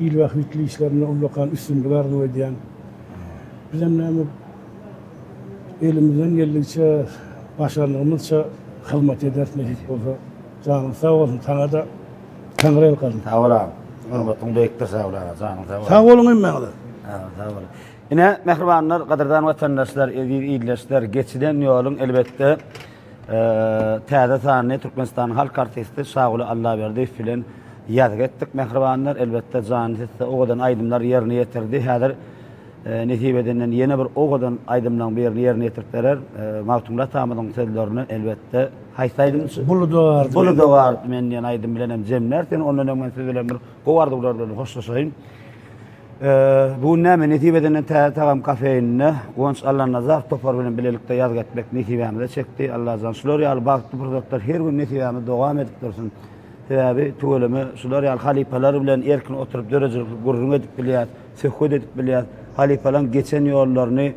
il ve hütli işlerine ulukan üstünlük arzu ediyen. Bizim neymi elimizden geldikçe başarılığımızca hizmet eder nasip olsa. Canım sağ olsun. Sana da Tanrı el kalın. Sağ ol ağam. Hürmetini döýükdir sağ ol ağam. Canım sağ ol. Sağ olun emmeğde. Sağ ol. Ine mehribanlar, qadirdan vatandaşlar, iyleşler, geçiden ýoluň elbette täze sany Türkmenistan halk artisti Şaguly Allaberdiýew bilen ýazg etdik mehribanlar. Elbette janysyda ogadan aýdymlar ýerine ýetirdi. Häzir nesip edenden ýene bir ogadan aýdymlaryň birini ýerine ýetirdiler. Mawtumla tamamyň sözlerini elbette haýsaýdym. Bulu dowar men ýene aýdym bilenem jemler. Sen ondan men sözlerim bir gowardylar bilen hoşlaşaýyn. Bu näme nesip edenden tagam kafeýinne Gonç Allah Nazar topar bilen bilelikde ýazg etmek nesibämizde çekdi. Allah azan şular ýaly bagtly produktlar her gün nesibämiz dowam edip dursun. Sebäbi töwelemi şular ýaly halipalar bilen erkin oturup dörejilik gurrun edip bilýär, söhbet edip bilýär. Halipalar geçen ýollaryny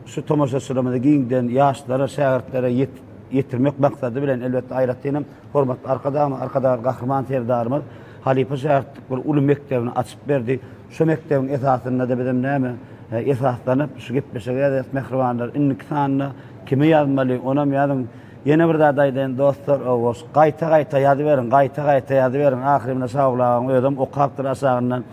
şu tomaşaçylarymyza giňden ýaşlara, şähertlere ýetirmek maksady bilen elbetde aýratdynym hormatly arkadaşlar, gahrman serdarymyz Halipa şähertlik bir uly mektebini açyp berdi. Şu mektebiň esasyna da bizim näme esaslanyp şu gepleşige mehribanlar innik sanyny kime ýazmaly, onam ýazym. Ýene bir dadaýdan dostlar owas gaýta ýazy berin. Ahirine sağlagyň özüm okapdyr aşagyndan.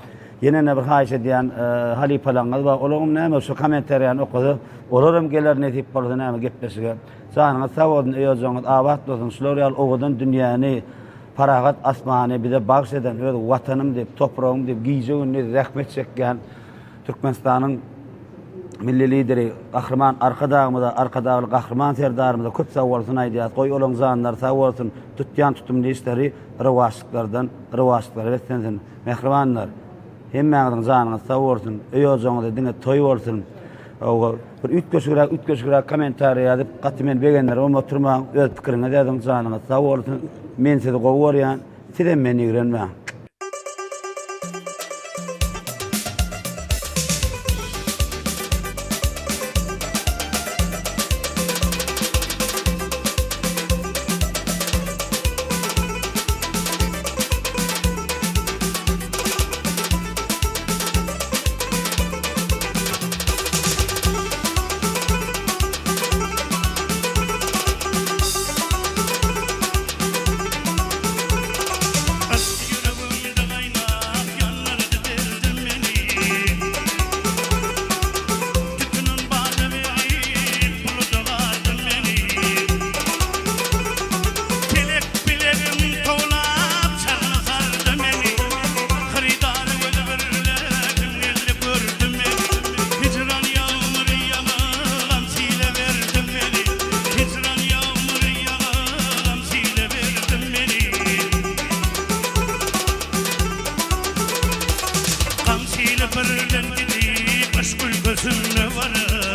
Ýene bir haýyş edýän halipalaryňyz bar. Olaryň näme şu kommentariýany okudy. Olaram geler netip boldy näme gepleşige. Janyňyz sag bolsun, öýüňiz abad bolsun. Şular ýaly owadan dünýäni faragat asmany bize bagş eden öz watanym dep, toprağım dep giýjegini rahmet çekýän Türkmenistanyň milli lideri Gahrman arkadagy Gahrman serdarymyza köp sag bolsun aýdýar. Goý olaň zanlar sag bolsun. Tutýan tutumly işleri rewajlyklara betsensin. Mehribanlar, hemmäňiziň janyňyz sag bolsun. Öýüňizde diňe toý bolsun. Bir ütköşgürä kommentariýa ýazyp gatmen begenler oturmaň öz pikirine diýdim janyňyz sag bolsun. Men sizi gowarýan, sizem meni ýigrenme. Yüreğim perlen gidi, aşk ülkesinde varım.